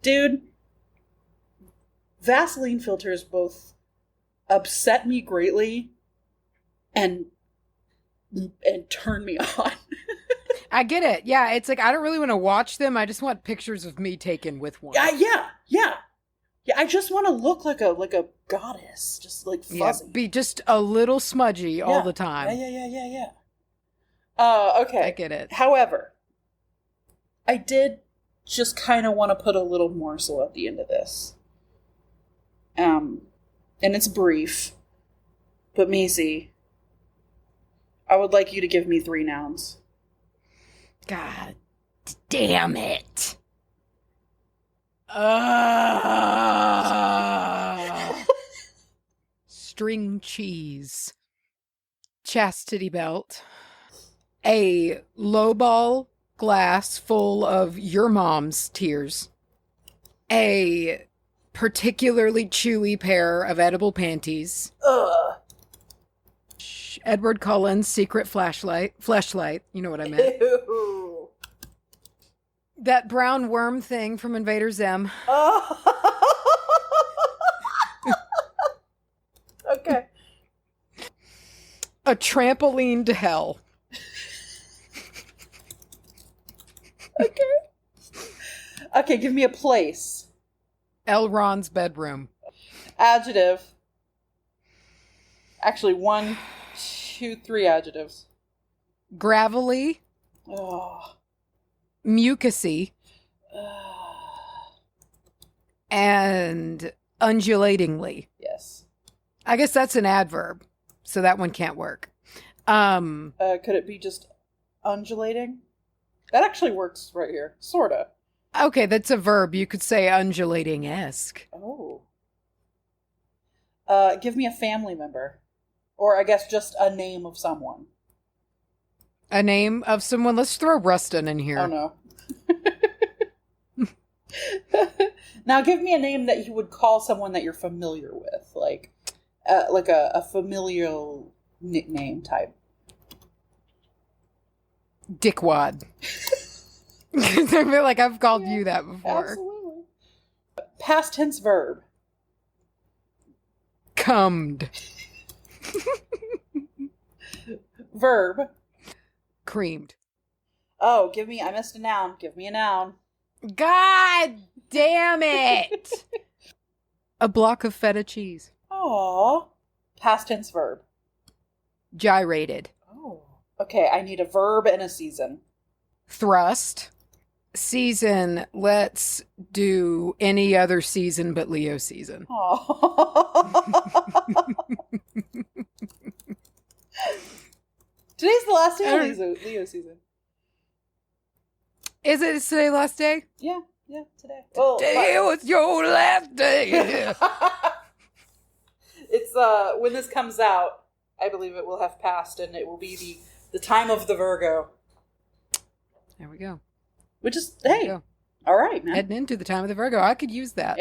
Speaker 1: Dude, Vaseline filters both upset me greatly and turn me on.
Speaker 2: I get it. Yeah, it's like I don't really want to watch them. I just want pictures of me taken with one.
Speaker 1: Yeah, I just want to look like a goddess, just like fuzzy.
Speaker 2: Yeah, be just a little smudgy all the time.
Speaker 1: Yeah. Okay.
Speaker 2: I get it.
Speaker 1: However, I did just kind of want to put a little morsel at the end of this. And it's brief, but Macy, I would like you to give me 3 nouns.
Speaker 2: God damn it. String cheese, chastity belt, a lowball glass full of your mom's tears, a particularly chewy pair of edible panties, Edward Cullen's secret fleshlight, you know what I meant.
Speaker 1: Ew.
Speaker 2: That brown worm thing from Invader Zim.
Speaker 1: Okay.
Speaker 2: A trampoline to hell.
Speaker 1: Okay, give me a place.
Speaker 2: L. Ron's bedroom.
Speaker 1: Adjective. Actually, 1, 2, 3 adjectives.
Speaker 2: Gravelly.
Speaker 1: Oh.
Speaker 2: Mucusy. And undulatingly.
Speaker 1: Yes.
Speaker 2: I guess that's an adverb, so that one can't work.
Speaker 1: Could it be just undulating? That actually works right here. Sorta.
Speaker 2: Okay, that's a verb. You could say undulating-esque.
Speaker 1: Oh. Give me a family member. Or I guess just a name of someone.
Speaker 2: A name of someone? Let's throw Rustin in here.
Speaker 1: Oh, no. Now give me a name that you would call someone that you're familiar with. Like a familial nickname type.
Speaker 2: Dickwad. I feel like I've called you that before.
Speaker 1: Absolutely. Past tense verb.
Speaker 2: Cummed.
Speaker 1: Verb.
Speaker 2: Creamed.
Speaker 1: Oh, I missed a noun. Give me a noun.
Speaker 2: God damn it! A block of feta cheese.
Speaker 1: Aw. Past tense verb.
Speaker 2: Gyrated.
Speaker 1: Oh. Okay, I need a verb and a season.
Speaker 2: Thrust. Season, let's do any other season but Leo season.
Speaker 1: Today's the last day of Leo season.
Speaker 2: Is it today last day?
Speaker 1: Yeah, today.
Speaker 2: Today was your last day.
Speaker 1: It's when this comes out, I believe it will have passed, and it will be the time of the Virgo.
Speaker 2: There we go.
Speaker 1: Which is, hey, all right, man.
Speaker 2: Heading into the time of the Virgo. I could use that.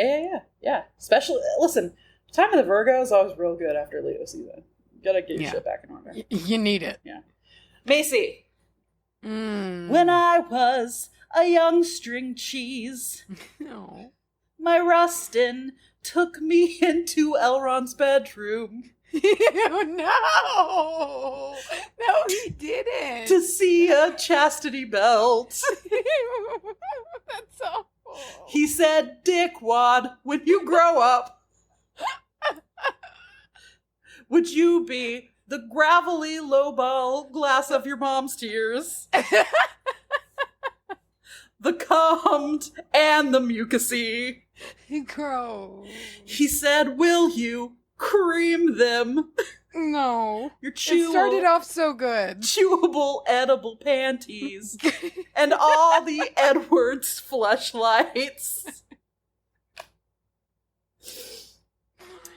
Speaker 1: Yeah. Especially, listen, time of the Virgo is always real good after Leo season. You gotta get your shit back in order.
Speaker 2: You need it.
Speaker 1: Yeah. Macy. When I was a young string cheese, my Rustin took me into Elrond's bedroom.
Speaker 2: No, he didn't.
Speaker 1: To see a chastity belt.
Speaker 2: That's awful.
Speaker 1: He said, "Dickwad, when you grow up, would you be the gravelly lowball glass of your mom's tears? The cummed and the mucousy."
Speaker 2: Gross.
Speaker 1: He said, "Will you cream them?"
Speaker 2: No.
Speaker 1: Your chewable,
Speaker 2: it started off so good.
Speaker 1: Chewable edible panties. And all the Edwards fleshlights.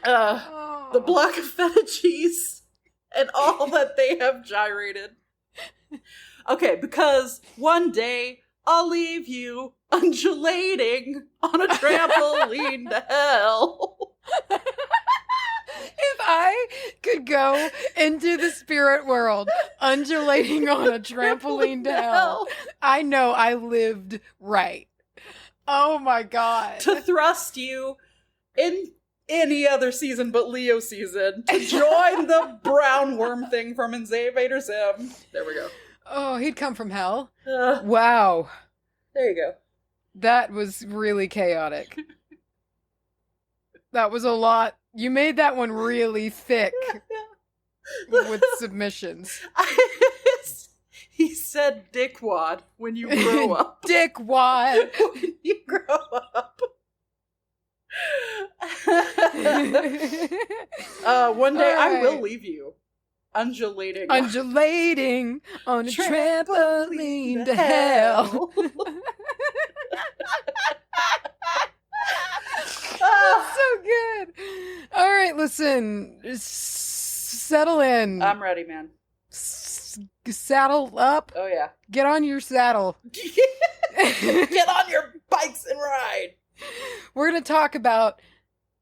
Speaker 1: The block of feta cheese. And all that they have gyrated. Okay, because one day I'll leave you undulating on a trampoline to hell.
Speaker 2: If I could go into the spirit world undulating on a trampoline to hell, I know I lived right. Oh my God.
Speaker 1: To thrust you in any other season but Leo season to join the brown worm thing from Invader Zim. There we go.
Speaker 2: Oh, he'd come from hell. Wow.
Speaker 1: There you go.
Speaker 2: That was really chaotic. That was a lot. You made that one really thick with submissions.
Speaker 1: He said dickwad when you grow up.
Speaker 2: Dickwad.
Speaker 1: When you grow up. One day I will leave you. Undulating on a trampoline to hell.
Speaker 2: That's so good. All right, listen. Settle in.
Speaker 1: I'm ready, man.
Speaker 2: Saddle up.
Speaker 1: Oh, yeah.
Speaker 2: Get on your saddle.
Speaker 1: Get on your bikes and ride.
Speaker 2: We're going to talk about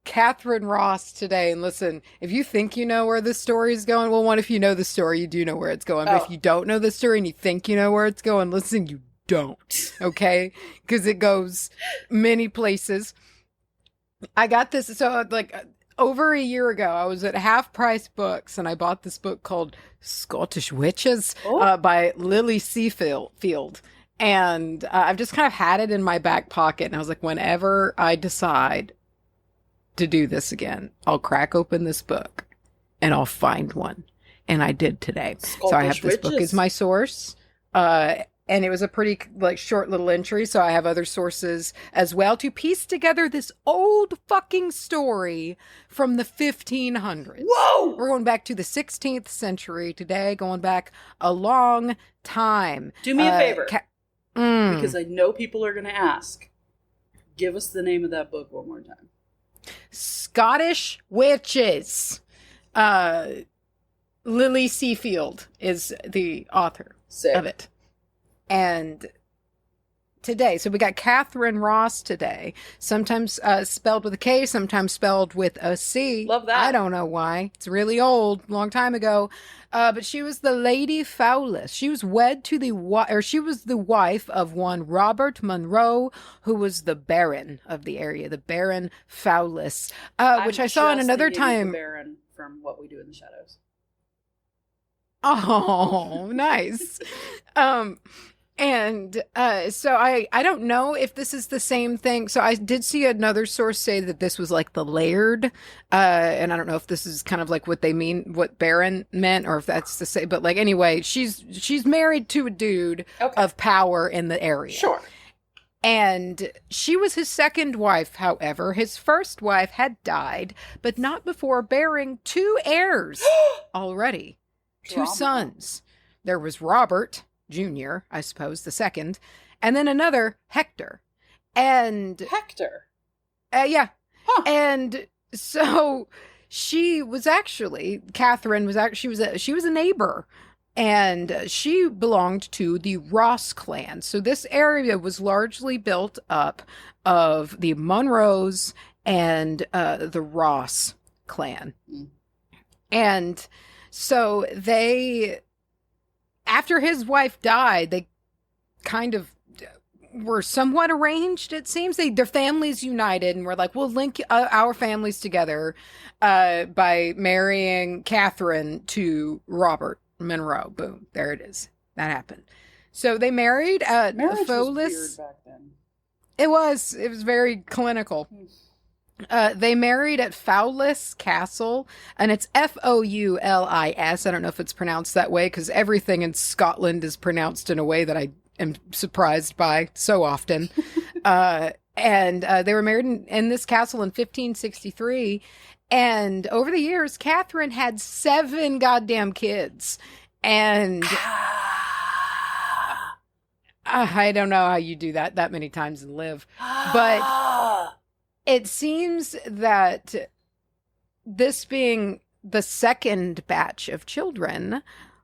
Speaker 2: Katherine Ross today. And listen, if you think you know where this story is going, well, one, if you know the story, you do know where it's going. But if you don't know the story and you think you know where it's going, listen, you don't. Okay? Because it goes many places. I got this, so like over a year ago, I was at Half Price Books and I bought this book called Scottish Witches by Lily Seafield. And I've just kind of had it in my back pocket. And I was like, whenever I decide to do this again, I'll crack open this book and I'll find one. And I did today. Scottish so I have this book as my source. and it was a pretty like short little entry, so I have other sources as well to piece together this old fucking story from the 1500s.
Speaker 1: Whoa!
Speaker 2: We're going back to the 16th century today, going back a long time.
Speaker 1: Do me a favor, because I know people are going to ask. Give us the name of that book one more time.
Speaker 2: Scottish Witches. Lily Seafield is the author of it. And today, so we got Katherine Ross today. Sometimes spelled with a K, sometimes spelled with a C.
Speaker 1: Love that.
Speaker 2: I don't know why. It's really old, long time ago. But she was the Lady Fowlis. She was wed to she was the wife of one Robert Monroe, who was the Baron of the area, the Baron Fowlis, which I saw in another time.
Speaker 1: The Baron from What We Do in the Shadows.
Speaker 2: Oh, nice. And so I don't know if this is the same thing. So I did see another source say that this was like the laird. And I don't know if this is kind of like what they mean, what Baron meant, or if that's the same. But like, anyway, she's married to a dude of power in the area.
Speaker 1: Sure.
Speaker 2: And she was his second wife, however. His first wife had died, but not before bearing 2 heirs already. 2 sons. There was Robert Jr., I suppose, the second, and then another, Hector. And
Speaker 1: Hector?
Speaker 2: Yeah. Huh. And so she was actually, Katherine was actually, she was a neighbor, and she belonged to the Ross clan. So this area was largely built up of the Monroes and the Ross clan. And so after his wife died, they kind of were somewhat arranged, it seems. Their families united and were like, we'll link our families together by marrying Katherine to Robert Monroe. Boom. There it is. That happened. So they married at
Speaker 1: Marriage
Speaker 2: Fowlis.
Speaker 1: was weird back then.
Speaker 2: It was very clinical. They married at Fowlis Castle, and it's Foulis. I don't know if it's pronounced that way, because everything in Scotland is pronounced in a way that I am surprised by so often. And they were married in this castle in 1563. And over the years, Katherine had 7 goddamn kids. And I don't know how you do that many times and live. But it seems that this being the second batch of children,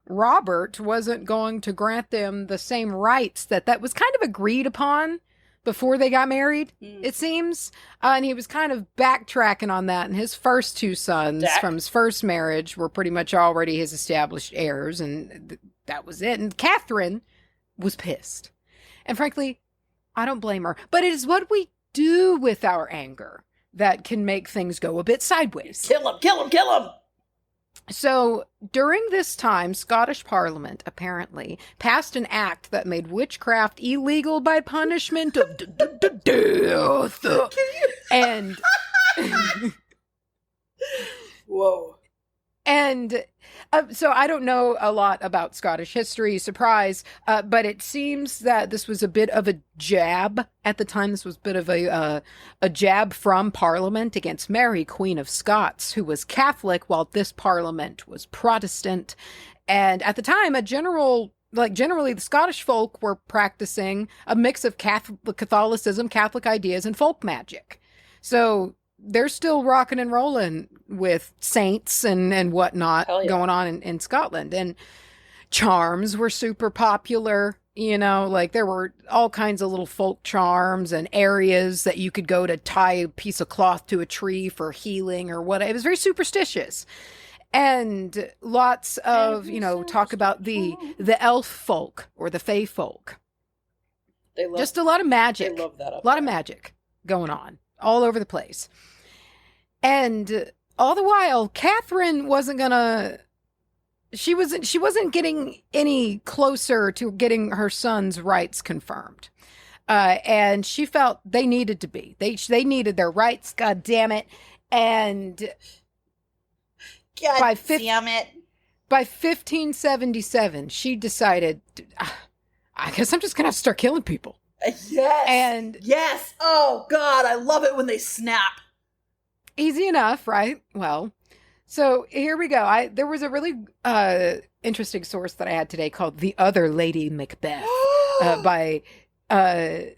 Speaker 2: Robert wasn't going to grant them the same rights that was kind of agreed upon before they got married, it seems. And he was kind of backtracking on that. And his first 2 sons from his first marriage were pretty much already his established heirs. And that was it. And Katherine was pissed. And frankly, I don't blame her. But it is what we do with our anger that can make things go a bit sideways.
Speaker 1: Kill him, kill him, kill him!
Speaker 2: So during this time, Scottish Parliament apparently passed an act that made witchcraft illegal by punishment of death. And
Speaker 1: whoa.
Speaker 2: And so I don't know a lot about Scottish history, surprise, but it seems that this was a bit of a jab at the time. This was a bit of a jab from Parliament against Mary, Queen of Scots, who was Catholic while this Parliament was Protestant. And at the time, generally the Scottish folk were practicing a mix of Catholicism, Catholic ideas, and folk magic. So they're still rocking and rolling with saints and whatnot going on in Scotland. And charms were super popular, like there were all kinds of little folk charms and areas that you could go to tie a piece of cloth to a tree for healing or whatever. It was very superstitious. And lots of, talk about the elf folk or the fae folk. Just a lot of magic.
Speaker 1: They love that.
Speaker 2: A lot of magic going on all over the place. And all the while, Katherine she wasn't getting any closer to getting her son's rights confirmed. And she felt they needed to be. They needed their rights, God damn it. And by 1577, she decided, I guess I'm just going to have to start killing people.
Speaker 1: Yes.
Speaker 2: And
Speaker 1: yes. Oh, God. I love it when they snap.
Speaker 2: Easy enough, right? Well, so here we go. There was a really interesting source that I had today called The Other Lady Macbeth by, I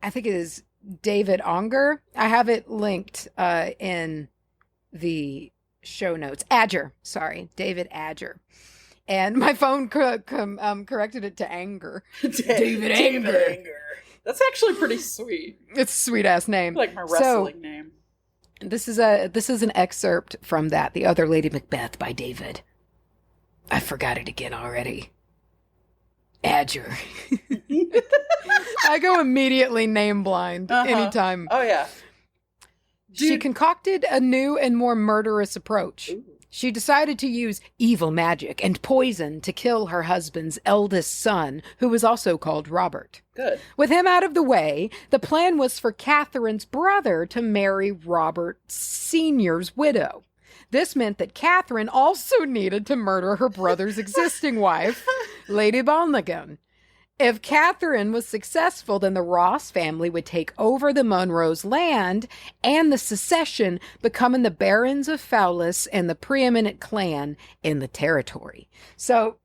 Speaker 2: think it is David Onger. I have it linked in the show notes. David Adger. And my phone corrected it to Anger. David Anger.
Speaker 1: That's actually pretty sweet.
Speaker 2: It's a sweet ass name.
Speaker 1: Like my wrestling name.
Speaker 2: This is an excerpt from that, The Other Lady Macbeth by David. I forgot it again already. Adger. I go immediately name blind anytime.
Speaker 1: Oh yeah.
Speaker 2: She concocted a new and more murderous approach. Ooh. She decided to use evil magic and poison to kill her husband's eldest son, who was also called Robert.
Speaker 1: Good.
Speaker 2: With him out of the way, the plan was for Catherine's brother to marry Robert Sr.'s widow. This meant that Katherine also needed to murder her brother's existing wife, Lady Balnagan. If Katherine was successful, then the Ross family would take over the Monroe's land and the succession, becoming the Barons of Fowlis and the preeminent clan in the territory. So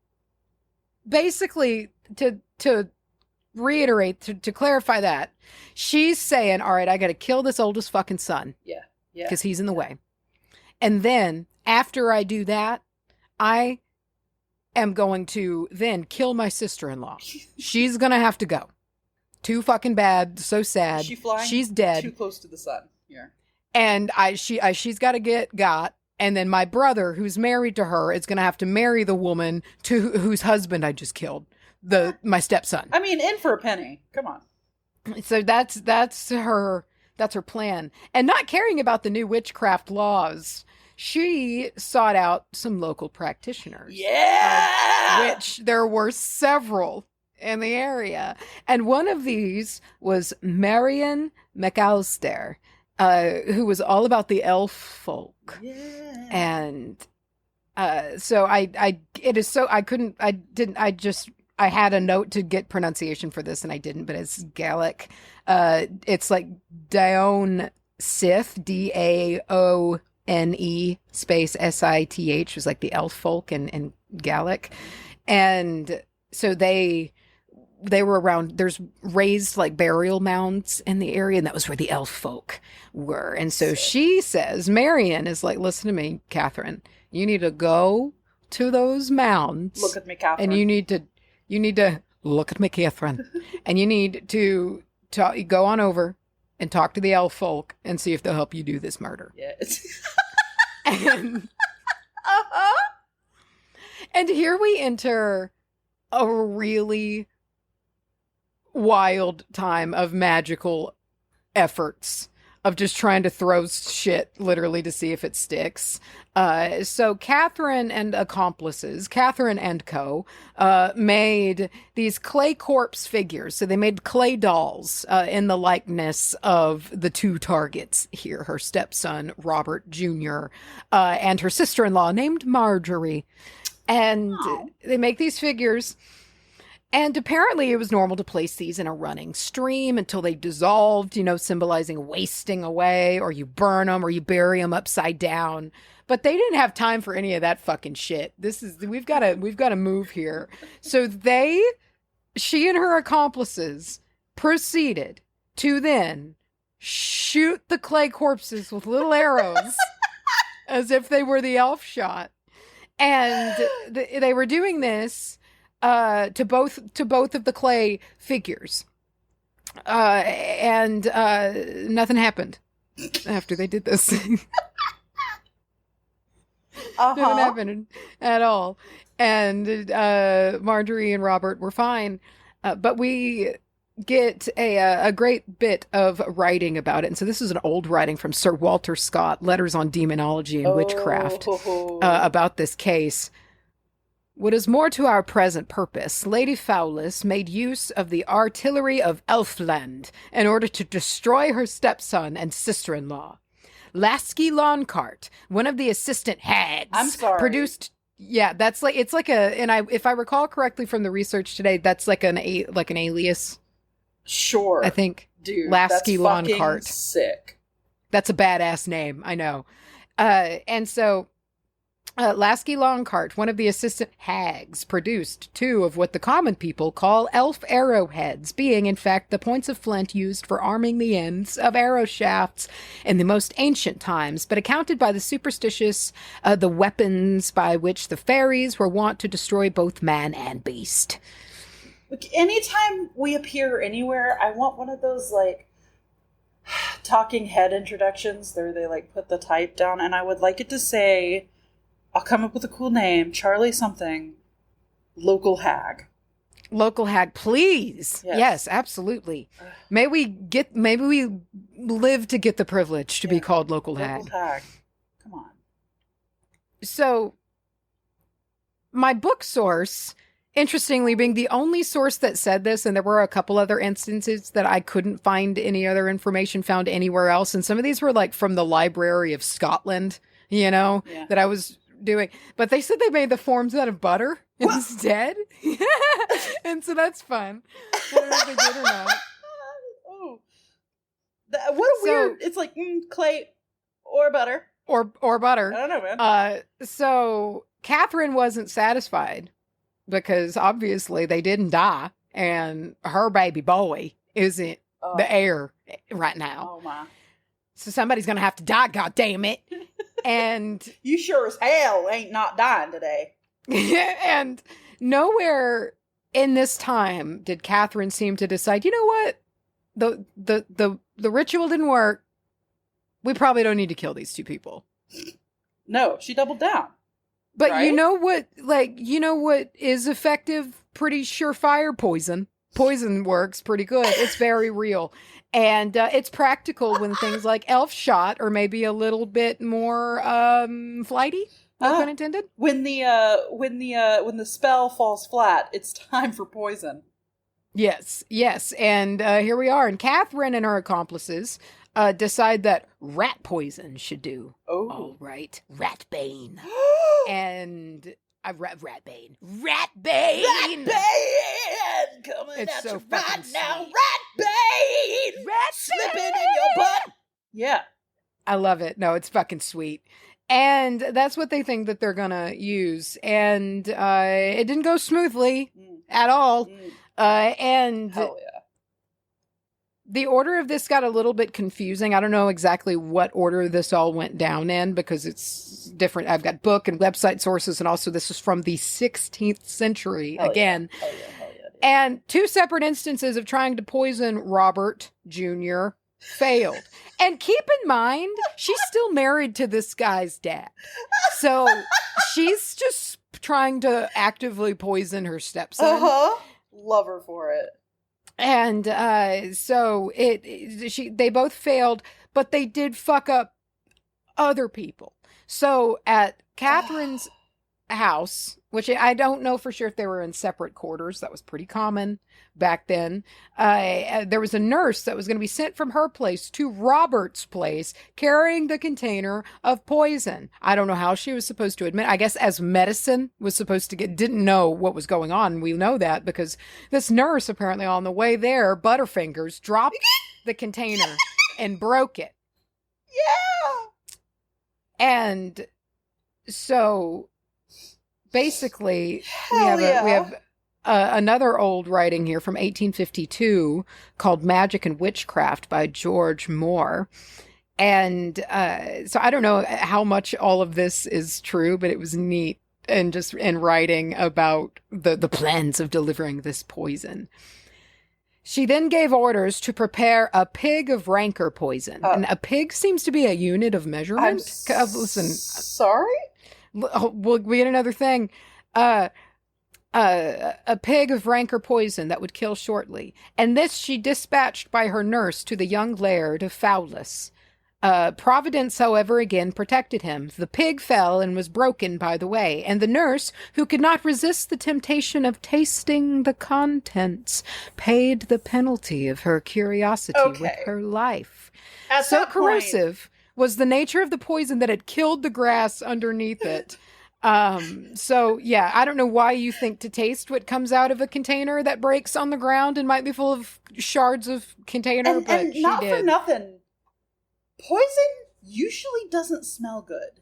Speaker 2: basically, to reiterate, to clarify that, she's saying, all right, I got to kill this oldest fucking son.
Speaker 1: Yeah.
Speaker 2: Because he's in the way. And then after I do that, I am going to then kill my sister-in-law. She's going to have to go. Too fucking bad. So sad.
Speaker 1: Is she flying?
Speaker 2: She's dead.
Speaker 1: Too close to the sun. Yeah.
Speaker 2: And she's got to get got. And then my brother, who's married to her, is going to have to marry the woman whose husband I just killed. My stepson.
Speaker 1: I mean, in for a penny. Come on.
Speaker 2: So that's her plan. And not caring about the new witchcraft laws, she sought out some local practitioners.
Speaker 1: Yeah!
Speaker 2: Which there were several in the area. And one of these was Marion McAllister, who was all about the elf folk.
Speaker 1: Yeah.
Speaker 2: And so I had a note to get pronunciation for this and I didn't, but it's Gaelic. It's like Daon Sith, Daone space Sith, was like the elf folk in Gaelic. And so they were around, there's raised like burial mounds in the area, and that was where the elf folk were. And so she says, Marion is like, listen to me, Katherine, you need to go to those mounds.
Speaker 1: Look at me, Katherine.
Speaker 2: And you need to look at me, Katherine. And you need to go on over and talk to the elf folk and see if they'll help you do this murder.
Speaker 1: Yes.
Speaker 2: And, and here we enter a really wild time of magical efforts of just trying to throw shit literally to see if it sticks. So Katherine and accomplices, Katherine and co, made these clay corpse figures. So they made clay dolls in the likeness of the two targets here, her stepson, Robert Jr., and her sister-in-law named Marjorie. And they make these figures. And apparently it was normal to place these in a running stream until they dissolved, symbolizing wasting away, or you burn them or you bury them upside down. But they didn't have time for any of that fucking shit. We've got to move here. So she and her accomplices proceeded to then shoot the clay corpses with little arrows as if they were the elf shot. And they were doing this to both of the clay figures, and nothing happened after they did this. Nothing happened at all, and Marjorie and Robert were fine. But we get a great bit of writing about it, and so this is an old writing from Sir Walter Scott, Letters on Demonology and Witchcraft, about this case. What is more to our present purpose, Lady Fowlis made use of the artillery of Elfland in order to destroy her stepson and sister-in-law. Lasky Lawncart, one of the assistant hags,
Speaker 1: I'm sorry.
Speaker 2: produced... Yeah, that's like it's like a and I if I recall correctly from the research today, that's like an alias.
Speaker 1: Sure.
Speaker 2: I think.
Speaker 1: Dude,
Speaker 2: Lasky
Speaker 1: that's
Speaker 2: Lawn
Speaker 1: fucking
Speaker 2: Cart.
Speaker 1: sick.
Speaker 2: That's a badass name, I know. And so Lasky Longcart, one of the assistant hags, produced 2 of what the common people call elf arrowheads, being in fact the points of flint used for arming the ends of arrow shafts in the most ancient times, but accounted by the superstitious the weapons by which the fairies were wont to destroy both man and beast.
Speaker 1: Look, anytime we appear anywhere, I want one of those, like, talking head introductions where they, like, put the type down, and I would like it to say... I'll come up with a cool name. Charlye something. Local hag.
Speaker 2: Local hag, please. Yes, absolutely. Maybe we live to get the privilege to be called local hag.
Speaker 1: Local hag. Come on.
Speaker 2: So, my book source, interestingly, being the only source that said this, and there were a couple other instances that I couldn't find any other information found anywhere else, and some of these were like from the Library of Scotland, that I was doing, but they said they made the forms out of butter instead. And so that's fun. I don't know if they did or not.
Speaker 1: Oh, what a weird, it's like clay or butter
Speaker 2: or butter.
Speaker 1: I don't know, man.
Speaker 2: So Katherine wasn't satisfied because obviously they didn't die and her baby boy isn't the heir right now.
Speaker 1: Oh my.
Speaker 2: So somebody's gonna have to die, god damn it. And
Speaker 1: you sure as hell ain't not dying today.
Speaker 2: And nowhere in this time did Katherine seem to decide, you know what? The ritual didn't work. We probably don't need to kill these 2 people.
Speaker 1: No, she doubled down.
Speaker 2: But
Speaker 1: right?
Speaker 2: you know what is effective? Pretty surefire poison. Poison works pretty good. It's very real. And it's practical when things like elf shot or maybe a little bit more flighty. No pun intended.
Speaker 1: When the spell falls flat, it's time for poison.
Speaker 2: Yes. And here we are. And Katherine and her accomplices decide that rat poison should do.
Speaker 1: Oh.
Speaker 2: All right. Ratbane. And... Ratbane! Coming
Speaker 1: it's at
Speaker 2: so
Speaker 1: you right
Speaker 2: sweet.
Speaker 1: now, Ratbane! Slipping in your butt! Yeah.
Speaker 2: I love it. No, it's fucking sweet. And that's what they think that they're gonna use. And it didn't go smoothly at all. And
Speaker 1: hell yeah.
Speaker 2: The order of this got a little bit confusing. I don't know exactly what order this all went down in because it's different. I've got book and website sources, and also this is from the 16th century again.
Speaker 1: Yeah. Hell yeah.
Speaker 2: And 2 separate instances of trying to poison Robert Jr. failed. And keep in mind, she's still married to this guy's dad. So she's just trying to actively poison her stepson.
Speaker 1: Love her for it.
Speaker 2: And so they both failed, but they did fuck up other people. So at Katherine's house, which I don't know for sure if they were in separate quarters, that was pretty common back then, there was a nurse that was going to be sent from her place to Robert's place carrying the container of poison. I don't know how she was supposed to admit. I guess as medicine was supposed to didn't know what was going on. We know that because this nurse apparently on the way there, Butterfingers, dropped the container and broke it.
Speaker 1: Yeah.
Speaker 2: And so basically we have another old writing here from 1852 called Magic and Witchcraft by George Moore. And so I don't know how much all of this is true, but it was neat and just in writing about the plans of delivering this poison. She then gave orders to prepare a pig of rancor poison. And a pig seems to be a unit of measurement. Listen.
Speaker 1: Sorry?
Speaker 2: We'll get another thing. A pig of rancor poison that would kill shortly. And this she dispatched by her nurse to the young laird of Fowlis. Providence, however, again protected him. The pig fell and was broken by the way, and the nurse, who could not resist the temptation of tasting the contents, paid the penalty of her curiosity with her life. So corrosive was the nature of the poison that had killed the grass underneath it. So yeah, I don't know why you think to taste what comes out of a container that breaks on the ground and might be full of shards of container, but
Speaker 1: and
Speaker 2: she
Speaker 1: not
Speaker 2: did.
Speaker 1: For nothing, poison usually doesn't smell good.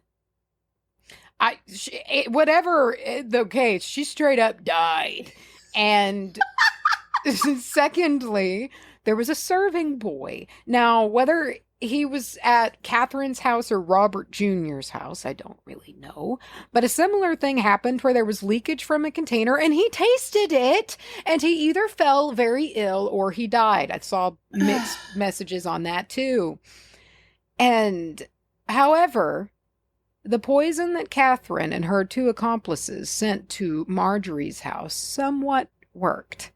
Speaker 2: Whatever the case, she straight up died. And secondly, there was a serving boy. Now, whether he was at Catherine's house or Robert Jr.'s house, I don't really know. But a similar thing happened where there was leakage from a container and he tasted it and he either fell very ill or he died. I saw mixed messages on that too. And however, the poison that Katherine and her two accomplices sent to Marjorie's house somewhat worked,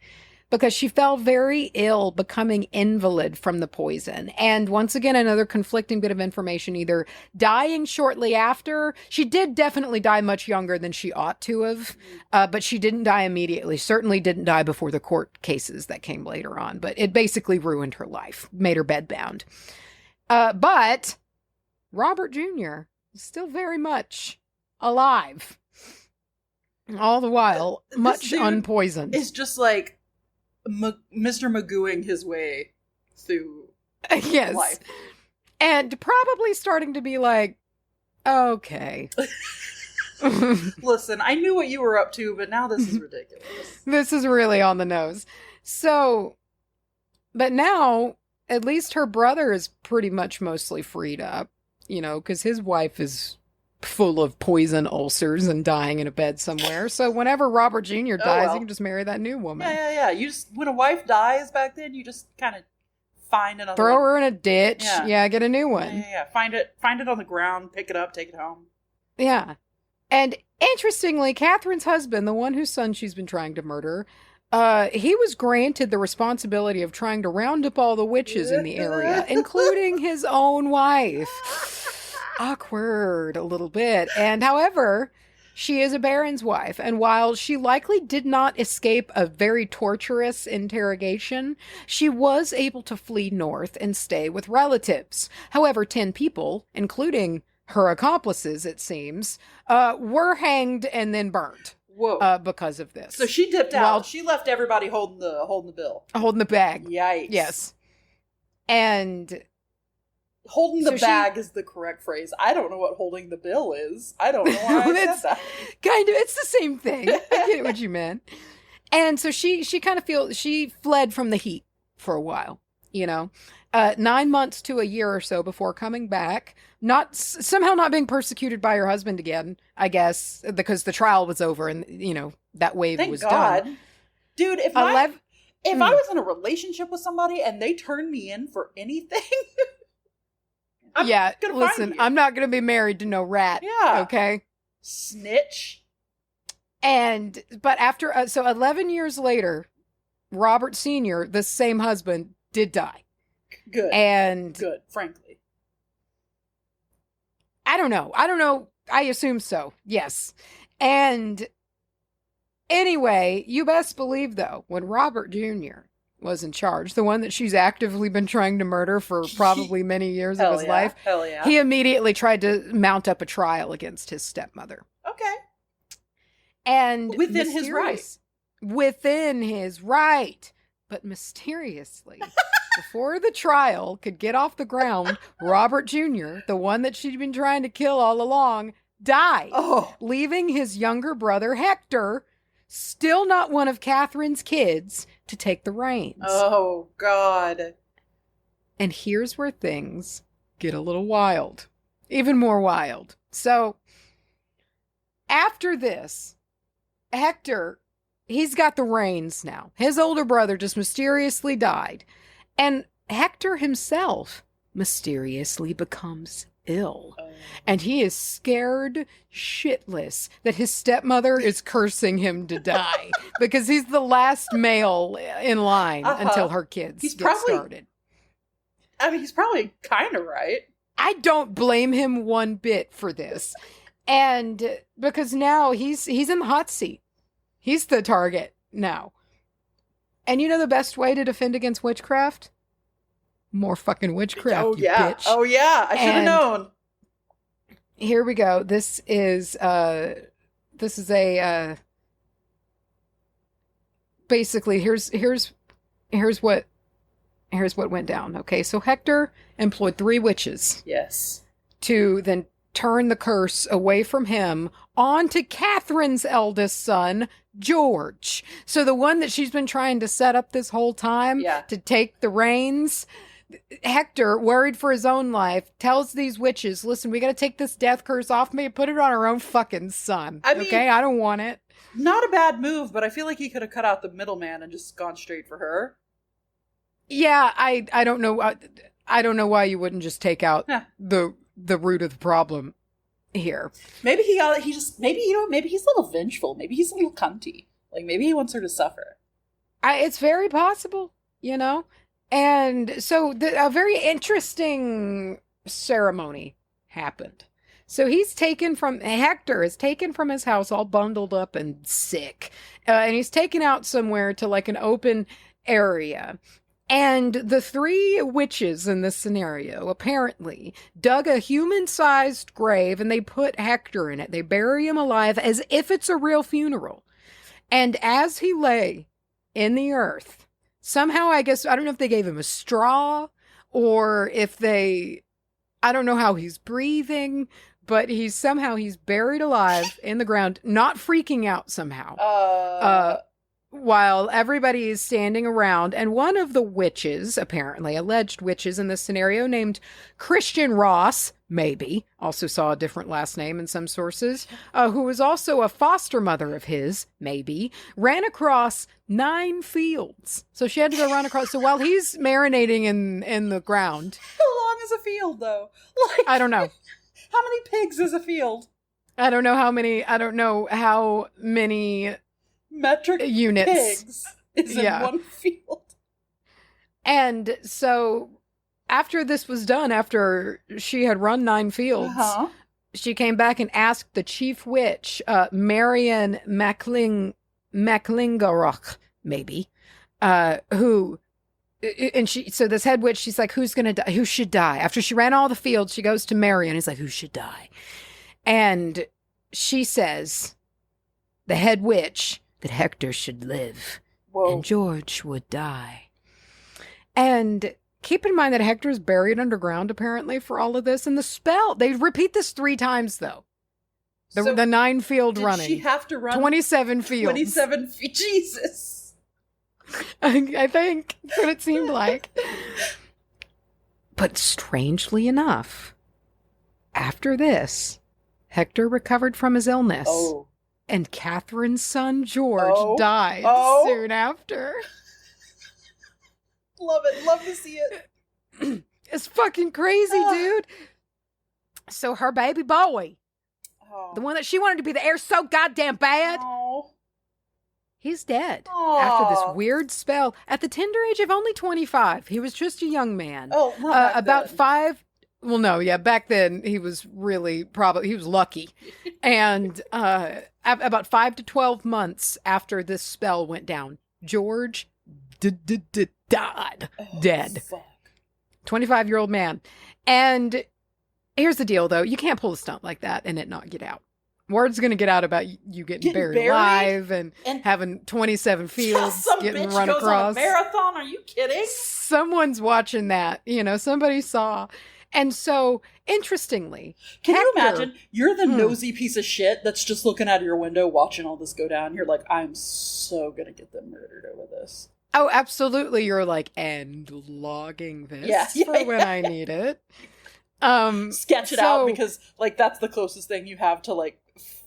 Speaker 2: because she fell very ill, becoming invalid from the poison. And once again, another conflicting bit of information, either dying shortly after. She did definitely die much younger than she ought to have, but she didn't die immediately. Certainly didn't die before the court cases that came later on, but it basically ruined her life, made her bedbound. But Robert Jr. is still very much alive. All the while, much unpoisoned.
Speaker 1: It's just like Mr. Magooing his way through
Speaker 2: yes.
Speaker 1: life.
Speaker 2: And probably starting to be like, okay.
Speaker 1: Listen, I knew what you were up to, but now this is ridiculous.
Speaker 2: This is really on the nose. So, but now, at least her brother is pretty much mostly freed up, because his wife is full of poison ulcers and dying in a bed somewhere. So whenever Robert Jr. dies, you can just marry that new woman.
Speaker 1: Yeah. You just, when a wife dies back then, you just kind of find another
Speaker 2: Throw
Speaker 1: one.
Speaker 2: her in a ditch. Yeah, get a new one.
Speaker 1: Yeah. Find it on the ground, pick it up, take it home.
Speaker 2: Yeah. And interestingly, Catherine's husband, the one whose son she's been trying to murder, he was granted the responsibility of trying to round up all the witches in the area, including his own wife. Awkward a little bit. And however, she is a baron's wife, and while she likely did not escape a very torturous interrogation, she was able to flee north and stay with relatives. However, 10 people, including her accomplices, it seems, were hanged and then burned.
Speaker 1: Whoa!
Speaker 2: Because of this.
Speaker 1: So she dipped out. She left everybody holding the bill.
Speaker 2: Holding the bag.
Speaker 1: Yikes.
Speaker 2: Yes. And
Speaker 1: holding the bag is the correct phrase. I don't know what holding the bill is. I don't know why I said that.
Speaker 2: Kind of, it's the same thing. I get what you meant. And so she kind of she fled from the heat for a while, 9 months to a year or so before coming back, somehow not being persecuted by her husband again, I guess, because the trial was over and, that wave was done.
Speaker 1: Dude, if I was in a relationship with somebody and they turned me in for anything...
Speaker 2: I'm not going to be married to no rat.
Speaker 1: Yeah.
Speaker 2: Okay.
Speaker 1: Snitch.
Speaker 2: But after, 11 years later, Robert Sr., the same husband, did die. Good, frankly. I don't know. I assume so. Yes. And anyway, you best believe, though, when Robert Jr. was in charge, the one that she's actively been trying to murder for probably many years of his life.
Speaker 1: Hell yeah.
Speaker 2: He immediately tried to mount up a trial against his stepmother.
Speaker 1: Okay.
Speaker 2: And
Speaker 1: within his right.
Speaker 2: Within his right. But mysteriously, before the trial could get off the ground, Robert Jr., the one that she'd been trying to kill all along, died, leaving his younger brother, Hector, still not one of Catherine's kids, to take the reins.
Speaker 1: Oh, God.
Speaker 2: And here's where things get a little wild. Even more wild. So, after this, Hector, he's got the reins now. His older brother just mysteriously died. And Hector himself mysteriously becomes ill. And he is scared shitless that his stepmother is cursing him to die because he's the last male in line until her kids get started.
Speaker 1: I mean, he's probably kind of right.
Speaker 2: I don't blame him one bit for this. And because now he's in the hot seat. He's the target now. And the best way to defend against witchcraft? More fucking witchcraft,
Speaker 1: bitch. Oh, yeah. I should have known.
Speaker 2: Here we go. This is This is a basically here's what went down. Okay, so Hector employed 3 witches.
Speaker 1: Yes.
Speaker 2: To then turn the curse away from him onto Catherine's eldest son, George. So the one that she's been trying to set up this whole time to take the reins. Hector, worried for his own life, tells these witches, listen, we got to take this death curse off me and put it on our own fucking son. I mean, I don't want it.
Speaker 1: Not a bad move, but I feel like he could have cut out the middleman and just gone straight for her.
Speaker 2: Yeah, I don't know. I don't know why you wouldn't just take out the root of the problem here. Maybe he's a little vengeful. Maybe he's a little cunty. Like, maybe he wants her to suffer. It's very possible, And so a very interesting ceremony happened. So Hector is taken from his house all bundled up and sick. And he's taken out somewhere to like an open area. And the 3 witches in this scenario apparently dug a human-sized grave and they put Hector in it. They bury him alive as if it's a real funeral. And as he lay in the earth, somehow, I guess, I don't know if they gave him a straw or if I don't know how he's breathing, but he's buried alive in the ground, not freaking out somehow. While everybody is standing around, and one of the witches, apparently alleged witches in this scenario, named Christian Ross, maybe, also saw a different last name in some sources, who was also a foster mother of his, maybe, ran across 9 fields. So she had to go run across. So while he's marinating in the ground.
Speaker 1: How long is a field, though?
Speaker 2: I don't know.
Speaker 1: How many pigs is a field?
Speaker 2: I don't know how many
Speaker 1: metric
Speaker 2: units
Speaker 1: pigs is in one field.
Speaker 2: And so after this was done, after she had run 9 fields, she came back and asked the chief witch, Marian Maclingaroch, maybe, so this head witch, she's like, who's gonna die? Who should die? After she ran all the fields, she goes to Marian. He's like, who should die? And she says, the head witch, that Hector should live. Whoa. And George would die. And keep in mind that Hector's buried underground, apparently, for all of this. And the spell, they repeat this 3 times, though. The 9-field running.
Speaker 1: Did she have to run
Speaker 2: 27 fields?
Speaker 1: 27 fields. Jesus.
Speaker 2: I think. That's what it seemed like. But strangely enough, after this, Hector recovered from his illness.
Speaker 1: Oh.
Speaker 2: And Catherine's son, George, died soon after.
Speaker 1: Love it. Love to see it.
Speaker 2: It's fucking crazy, dude. So her baby boy, the one that she wanted to be the heir so goddamn bad, he's dead after this weird spell at the tender age of only 25. He was just a young man.
Speaker 1: Oh, not
Speaker 2: about 5. Well, no, yeah, back then he was really he was lucky. And about 5 to 12 months after this spell went down, George died. Dead.
Speaker 1: Fuck.
Speaker 2: 25-year-old man. And here's the deal, though. You can't pull a stunt like that and it not get out. Word's going to get out about you getting buried alive and having 27 fields getting run across.
Speaker 1: On a marathon? Are you kidding?
Speaker 2: Someone's watching that. Somebody saw. And so, interestingly,
Speaker 1: can you imagine? You're the nosy piece of shit that's just looking out of your window watching all this go down. You're like, I'm so gonna get them murdered over this.
Speaker 2: Oh, absolutely. You're like, and logging this for when I need it.
Speaker 1: Sketch it out because, that's the closest thing you have to,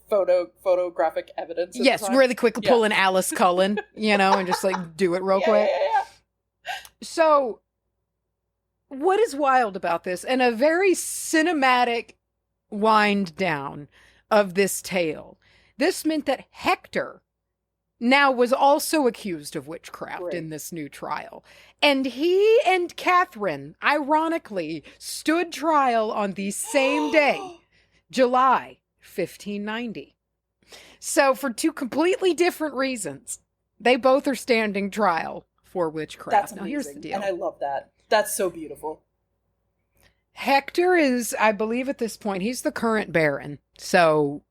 Speaker 1: photographic evidence.
Speaker 2: Yes, really quickly pull an Alice Cullen, and just, do it real quick.
Speaker 1: Yeah.
Speaker 2: So, what is wild about this, and a very cinematic wind down of this tale, this meant that Hector now was also accused of witchcraft in this new trial. And he and Catherine, ironically, stood trial on the same day, July 1590. So for 2 completely different reasons, they both are standing trial for witchcraft.
Speaker 1: That's
Speaker 2: now,
Speaker 1: amazing.
Speaker 2: here's the deal.
Speaker 1: And I love that. That's so beautiful.
Speaker 2: Hector is, I believe at this point, he's the current Baron. So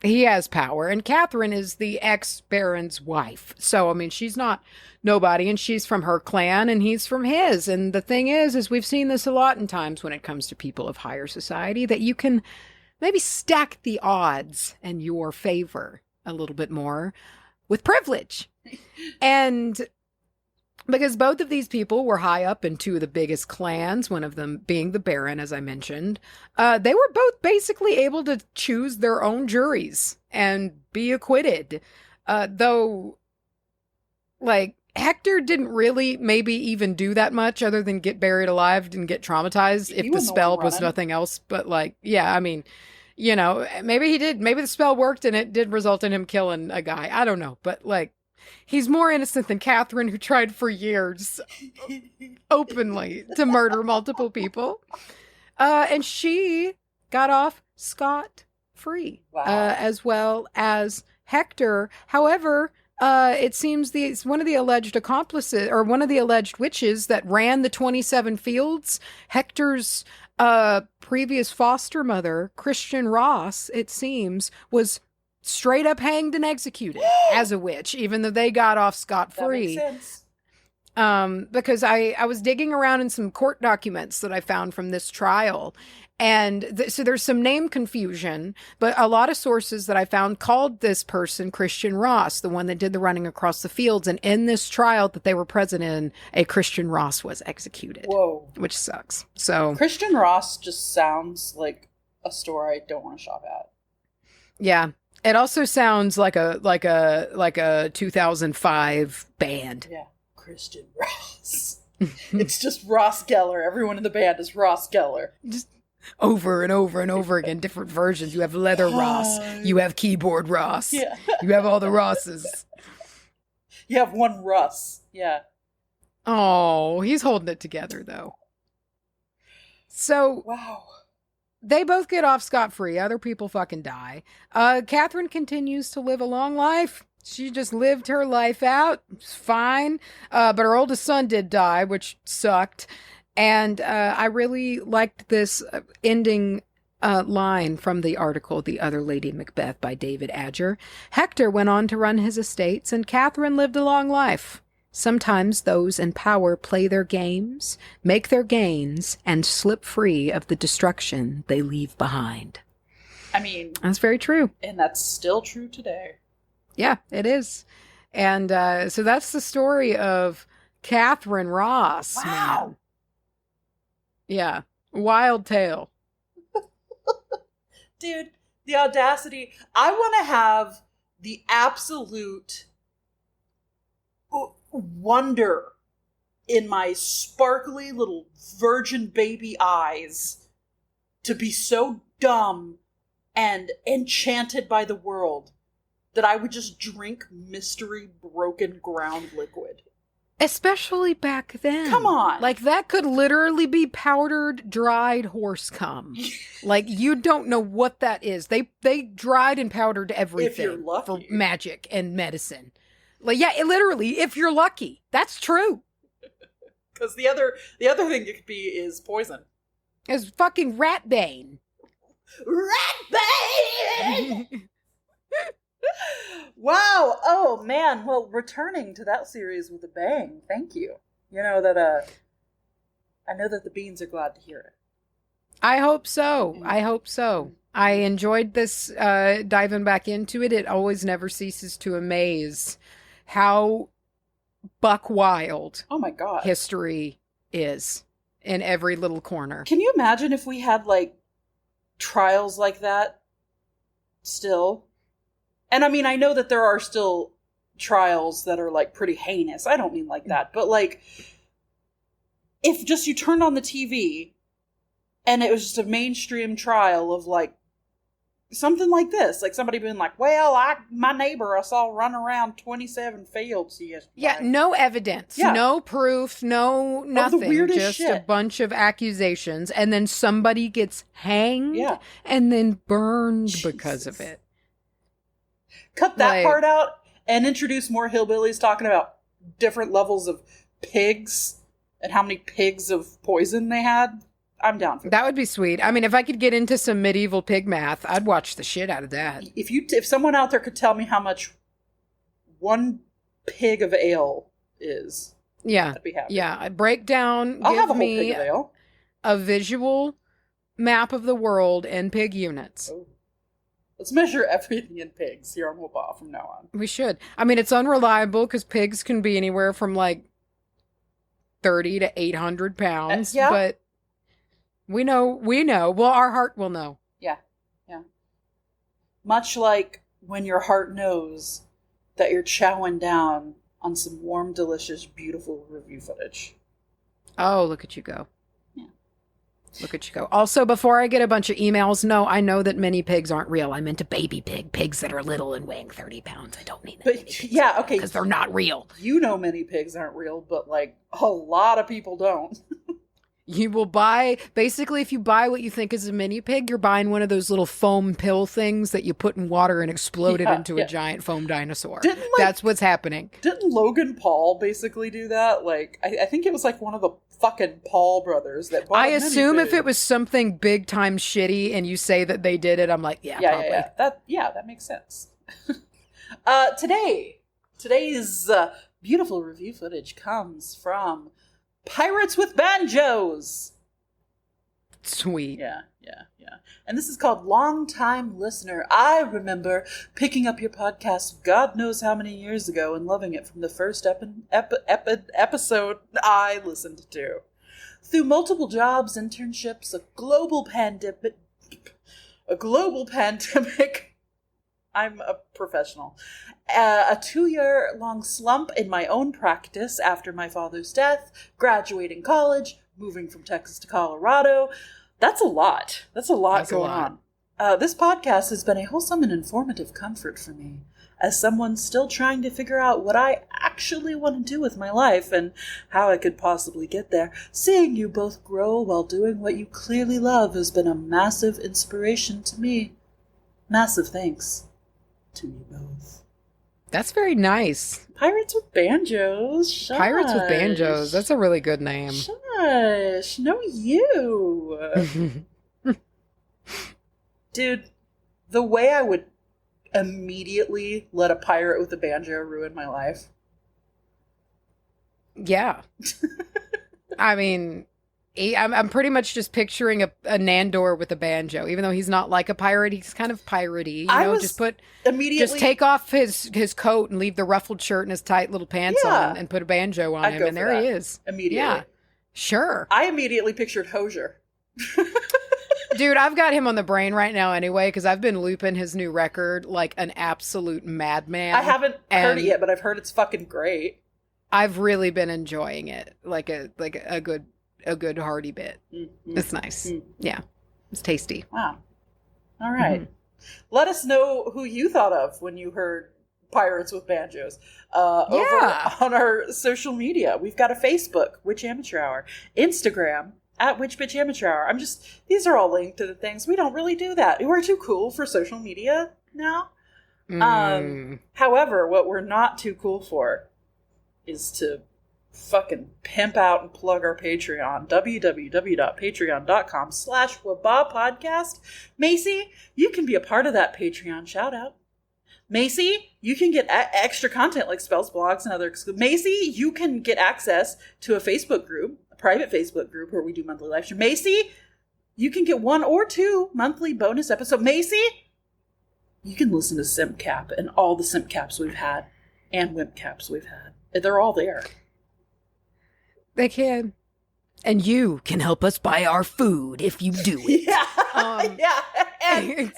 Speaker 2: He has power. And Katherine is the ex-baron's wife. So, I mean, she's not nobody, and she's from her clan, and he's from his. And the thing is we've seen this a lot in times when it comes to people of higher society, that you can maybe stack the odds in your favor a little bit more with privilege. And because both of these people were high up in two of the biggest clans, one of them being the Baron, as I mentioned, they were both basically able to choose their own juries and be acquitted. Though, like, Hector didn't really maybe even do that much other than get buried alive and get traumatized if the spell was nothing else. But, like, yeah, I mean, you know, maybe he did. Maybe the spell worked and it did result in him killing a guy. I don't know. But, like, he's more innocent than Katherine, who tried for years openly to murder multiple people. And she got off scot-free, as well as Hector. However, it seems one of the alleged accomplices, or one of the alleged witches that ran the 27 fields, Hector's previous foster mother, Christian Ross, it seems, was straight up hanged and executed as a witch, even though they got off scot-free.
Speaker 1: That makes sense.
Speaker 2: Because I was digging around in some court documents that I found from this trial. And so there's some name confusion, but a lot of sources that I found called this person Christian Ross, the one that did the running across the fields. And in this trial that they were present in, a Christian Ross was executed.
Speaker 1: Whoa.
Speaker 2: Which sucks. So
Speaker 1: Christian Ross just sounds like a store I don't want to shop at.
Speaker 2: Yeah. It also sounds like a 2005 band.
Speaker 1: Yeah. Christian Ross. It's just Ross Geller. Everyone in the band is Ross Geller.
Speaker 2: Just over and over and over again, different versions. You have leather Ross. You have keyboard Ross.
Speaker 1: Yeah.
Speaker 2: You have all the Rosses.
Speaker 1: You have one Russ. Yeah.
Speaker 2: Oh, he's holding it together, though. So,
Speaker 1: wow.
Speaker 2: They both get off scot-free. Other people fucking die. Katherine continues to live a long life. She just lived her life out. It's fine. But her oldest son did die, which sucked. And I really liked this ending line from the article, The Other Lady Macbeth by David Adger. Hector went on to run his estates, and Katherine lived a long life. Sometimes those in power play their games, make their gains, and slip free of the destruction they leave behind.
Speaker 1: I mean,
Speaker 2: that's very true.
Speaker 1: And that's still true today.
Speaker 2: Yeah, it is. And so that's the story of Katherine Ross.
Speaker 1: Wow.
Speaker 2: Man. Yeah. Wild tale.
Speaker 1: Dude, the audacity. I want to have the absolute wonder in my sparkly little virgin baby eyes to be so dumb and enchanted by the world that I would just drink mystery broken ground liquid.
Speaker 2: Especially back then.
Speaker 1: Come on.
Speaker 2: Like, that could literally be powdered, dried horse cum. Like, you don't know what that is. They dried and powdered everything
Speaker 1: if you're lucky.
Speaker 2: For magic and medicine. Like, yeah, literally, if you're lucky. That's true.
Speaker 1: Because the other thing it could be is poison.
Speaker 2: It's fucking Ratbane.
Speaker 1: Ratbane! Wow. Oh, man. Well, returning to that series with a bang. Thank you. You know that, I know that the beans are glad to hear it.
Speaker 2: I hope so. I hope so. I enjoyed this, diving back into it. It always never ceases to amaze how buck wild
Speaker 1: oh my god
Speaker 2: history is in every little corner.
Speaker 1: Can you imagine if we had like trials like that still? And I mean, I know that there are still trials that are like pretty heinous. I don't mean like that, but like if just you turned on the TV and it was just a mainstream trial of like something like this, like somebody being like, well, my neighbor I saw run around 27 fields yesterday.
Speaker 2: Yeah, no evidence, no proof, no nothing, just
Speaker 1: shit.
Speaker 2: A bunch of accusations, and then somebody gets hanged and then burned because of it.
Speaker 1: Cut that part out and introduce more hillbillies talking about different levels of pigs and how many pigs of poison they had. I'm down for that.
Speaker 2: That would be sweet. I mean, if I could get into some medieval pig math, I'd watch the shit out of that.
Speaker 1: If someone out there could tell me how much one pig of ale is,
Speaker 2: yeah,
Speaker 1: I'd be happy.
Speaker 2: Yeah, break down.
Speaker 1: I'll
Speaker 2: give
Speaker 1: have a whole
Speaker 2: me
Speaker 1: pig of ale.
Speaker 2: A visual map of the world in pig units.
Speaker 1: Oh. Let's measure everything in pigs here on WBAH from now on.
Speaker 2: We should. I mean, it's unreliable because pigs can be anywhere from like 30 to 800 pounds.
Speaker 1: Yeah.
Speaker 2: But we know. Well, our heart will know.
Speaker 1: Yeah. Yeah. Much like when your heart knows that you're chowing down on some warm, delicious, beautiful review footage.
Speaker 2: Oh, look at you go. Look at you go. Also, before I get a bunch of emails, no, I know that many pigs aren't real. I meant a baby pig. Pigs that are little and weighing 30 pounds. I don't mean that.
Speaker 1: Yeah, okay.
Speaker 2: Because they're not real.
Speaker 1: You know many pigs aren't real, but like a lot of people don't.
Speaker 2: You will buy, basically, if you buy what you think is a mini pig, you're buying one of those little foam pill things that you put in water and explode it into a giant foam dinosaur. That's what's happening.
Speaker 1: Didn't Logan Paul basically do that? Like, I think it was like one of the fucking Paul brothers that bought
Speaker 2: I assume if it was something big time shitty and you say that they did it, I'm like, probably.
Speaker 1: That makes sense. Today's beautiful review footage comes from Pirates with Banjos.
Speaker 2: Sweet.
Speaker 1: Yeah. And this is called Long Time Listener. I remember picking up your podcast God knows how many years ago and loving it from the first episode I listened to. Through multiple jobs, internships, a global pandemic, I'm a professional. A 2-year-long slump in my own practice after my father's death, graduating college, moving from Texas to Colorado. That's a lot. That's a lot going on. This podcast has been a wholesome and informative comfort for me, as someone still trying to figure out what I actually want to do with my life and how I could possibly get there. Seeing you both grow while doing what you clearly love has been a massive inspiration to me. Massive thanks to you both.
Speaker 2: That's very nice.
Speaker 1: Pirates with Banjos. Shush.
Speaker 2: Pirates with Banjos. That's a really good name.
Speaker 1: Shush. No, you. Dude, the way I would immediately let a pirate with a banjo ruin my life.
Speaker 2: Yeah. I mean, I'm pretty much just picturing a Nandor with a banjo, even though he's not like a pirate. He's kind of piratey. Just take off his coat and leave the ruffled shirt and his tight little pants on and put a banjo on him. And there he is.
Speaker 1: Immediately.
Speaker 2: Yeah. Sure.
Speaker 1: I immediately pictured Hosier.
Speaker 2: Dude, I've got him on the brain right now anyway, because I've been looping his new record like an absolute madman.
Speaker 1: I haven't heard it yet, but I've heard it's fucking great.
Speaker 2: I've really been enjoying it. Like a good hearty bit. Mm-hmm. It's nice. Mm-hmm. Yeah. It's tasty.
Speaker 1: Wow. All right. Mm-hmm. Let us know who you thought of when you heard Pirates with Banjos. Over on our social media. We've got a Facebook, Witch Amateur Hour. Instagram, at Witch Bitch Amateur Hour. These are all linked to the things. We don't really do that. We're too cool for social media now. However, what we're not too cool for is to fucking pimp out and plug our Patreon. www.patreon.com/wbahpodcast. Macy, you can be a part of that Patreon shout out. Macy, you can get extra content like spells, blogs, and other. Macy, you can get access to a Facebook group, a private Facebook group where we do monthly live stream. Macy, you can get 1 or 2 monthly bonus episodes. Macy, you can listen to Simp Cap and all the Simp Caps we've had and Wimp Caps we've had. They're all there.
Speaker 2: They can. And you can help us buy our food if you do it.
Speaker 1: And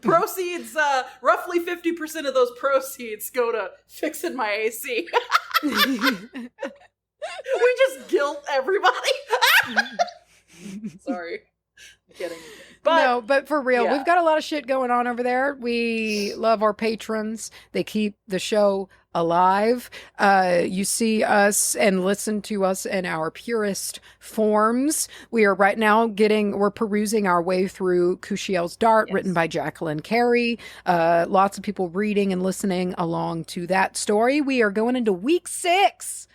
Speaker 1: proceeds, roughly 50% of those proceeds go to fixing my AC. We just guilt everybody. Sorry. I'm kidding.
Speaker 2: But for real, we've got a lot of shit going on over there. We love our patrons. They keep the show alive. You see us and listen to us in our purest forms. We are right now we're perusing our way through Kushiel's Dart, written by Jacqueline Carey. Lots of people reading and listening along to that story. We are going into week 6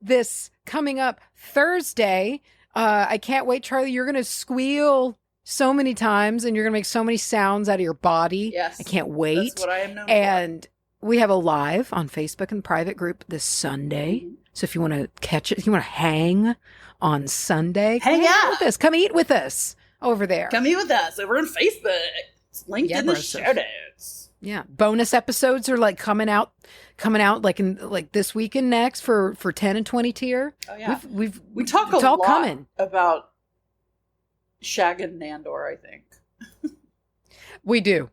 Speaker 2: this coming up Thursday. I can't wait, Charlye. You're going to squeal so many times and you're going to make so many sounds out of your body.
Speaker 1: Yes.
Speaker 2: I can't wait.
Speaker 1: That's what I am known
Speaker 2: and we have a live on Facebook and private group this Sunday. Mm-hmm. So if you want to catch it, if you want to hang on Sunday,
Speaker 1: hang out
Speaker 2: with us. Come eat with us over there.
Speaker 1: Come eat with us over on Facebook. It's linked in the show notes.
Speaker 2: Yeah. Bonus episodes are like coming out like in like this week and next for 10 and 20 tier.
Speaker 1: Oh yeah.
Speaker 2: We
Speaker 1: talk a lot about shagging Nandor, I think.
Speaker 2: We do.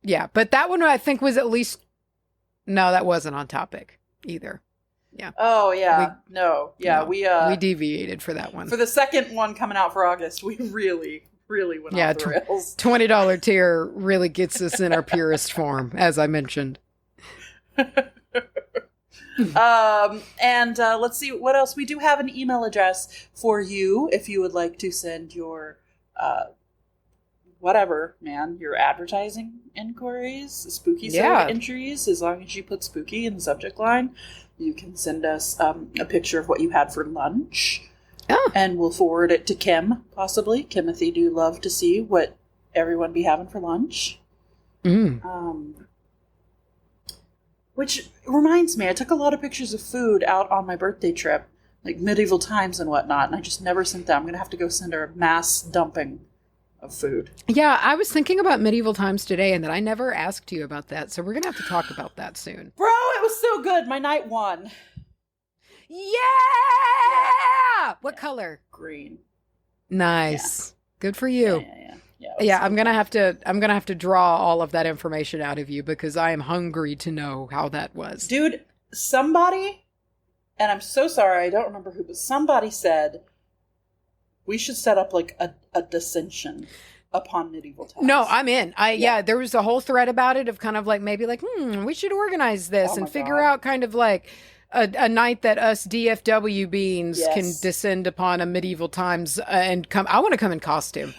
Speaker 2: Yeah, but that one I think was at least no, that wasn't on topic either. Yeah.
Speaker 1: Oh yeah. We
Speaker 2: deviated for that one.
Speaker 1: For the second one coming out for August, we really went off the rails.
Speaker 2: $20 tier really gets us in our purest form, as I mentioned.
Speaker 1: And let's see what else. We do have an email address for you if you would like to send your your advertising inquiries, spooky side entries. As long as you put spooky in the subject line, you can send us a picture of what you had for lunch.
Speaker 2: Oh.
Speaker 1: And we'll forward it to Kim, possibly. Kimothy do love to see what everyone be having for lunch. Which reminds me, I took a lot of pictures of food out on my birthday trip, like medieval times and whatnot, and I just never sent them. I'm going to have to go send her a mass dumping of food.
Speaker 2: Yeah, I was thinking about medieval times today, and that I never asked you about that, so we're going to have to talk about that soon.
Speaker 1: Bro, it was so good. My night won.
Speaker 2: Yeah! What color?
Speaker 1: Green.
Speaker 2: Nice. Yeah. Good for you.
Speaker 1: Yeah,
Speaker 2: I'm gonna have to draw all of that information out of you because I am hungry to know how that was.
Speaker 1: Dude, somebody, and I'm so sorry, I don't remember who, but somebody said we should set up like a dissension upon medieval times.
Speaker 2: No, I'm in. There was a whole thread about it of kind of like maybe like, we should organize this and figure out kind of like a night that us DFW beans can descend upon a medieval times and come. I want to come in costume.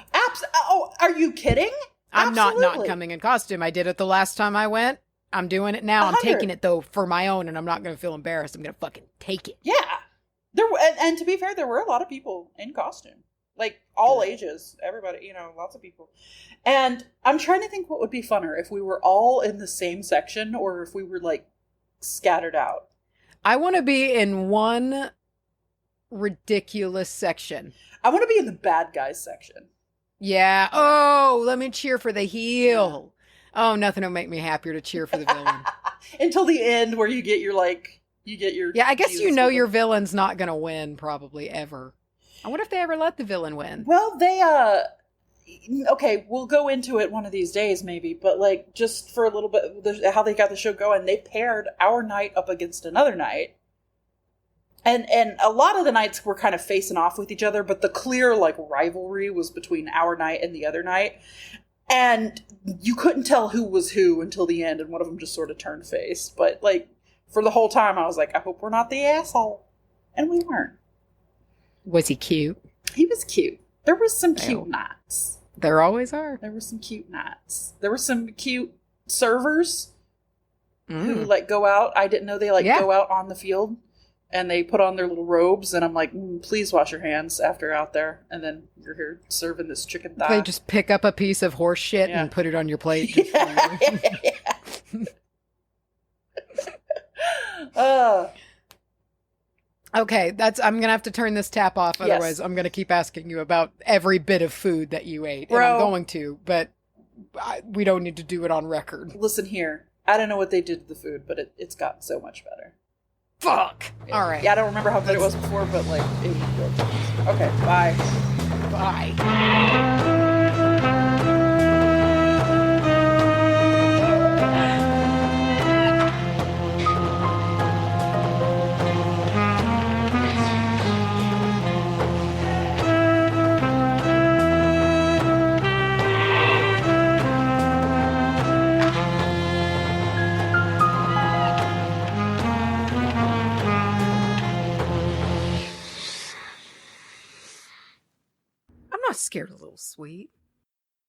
Speaker 1: Oh, are you kidding?
Speaker 2: I'm not coming in costume. I did it the last time I went. I'm doing it now. 100. I'm taking it though for my own, and I'm not going to feel embarrassed. I'm going to fucking take it.
Speaker 1: Yeah. And to be fair, there were a lot of people in costume, like all ages, everybody, lots of people. And I'm trying to think what would be funner if we were all in the same section or if we were like scattered out.
Speaker 2: I want to be in one ridiculous section.
Speaker 1: I want to be in the bad guys section.
Speaker 2: Yeah. Oh, let me cheer for the heel. Oh, nothing will make me happier to cheer for the villain.
Speaker 1: Until the end where you get your.
Speaker 2: Yeah, I guess your villain's not going to win probably ever. I wonder if they ever let the villain win.
Speaker 1: Well, they, okay, we'll go into it one of these days maybe, but like just for a little bit, how they got the show going, they paired our night up against another night. And a lot of the nights were kind of facing off with each other, but the clear like rivalry was between our night and the other night. And you couldn't tell who was who until the end, and one of them just sort of turned face. But like for the whole time, I was like, I hope we're not the asshole. And we weren't.
Speaker 2: Was he cute?
Speaker 1: He was cute. There was some cute nights.
Speaker 2: There always are.
Speaker 1: There were some cute nights. There were some cute servers who like go out. I didn't know they go out on the field. And they put on their little robes, and I'm like, please wash your hands after out there. And then you're here serving this chicken thigh.
Speaker 2: They just pick up a piece of horse shit and put it on your plate. Just Okay, I'm going to have to turn this tap off. Otherwise, I'm going to keep asking you about every bit of food that you ate.
Speaker 1: Bro,
Speaker 2: and I'm going to, but we don't need to do it on record.
Speaker 1: Listen here. I don't know what they did to the food, but it's gotten so much better.
Speaker 2: Fuck. Yeah. All right.
Speaker 1: Yeah, I don't remember how good it was before, but like it was good. Okay, bye.
Speaker 2: Bye. Scared a little sweet.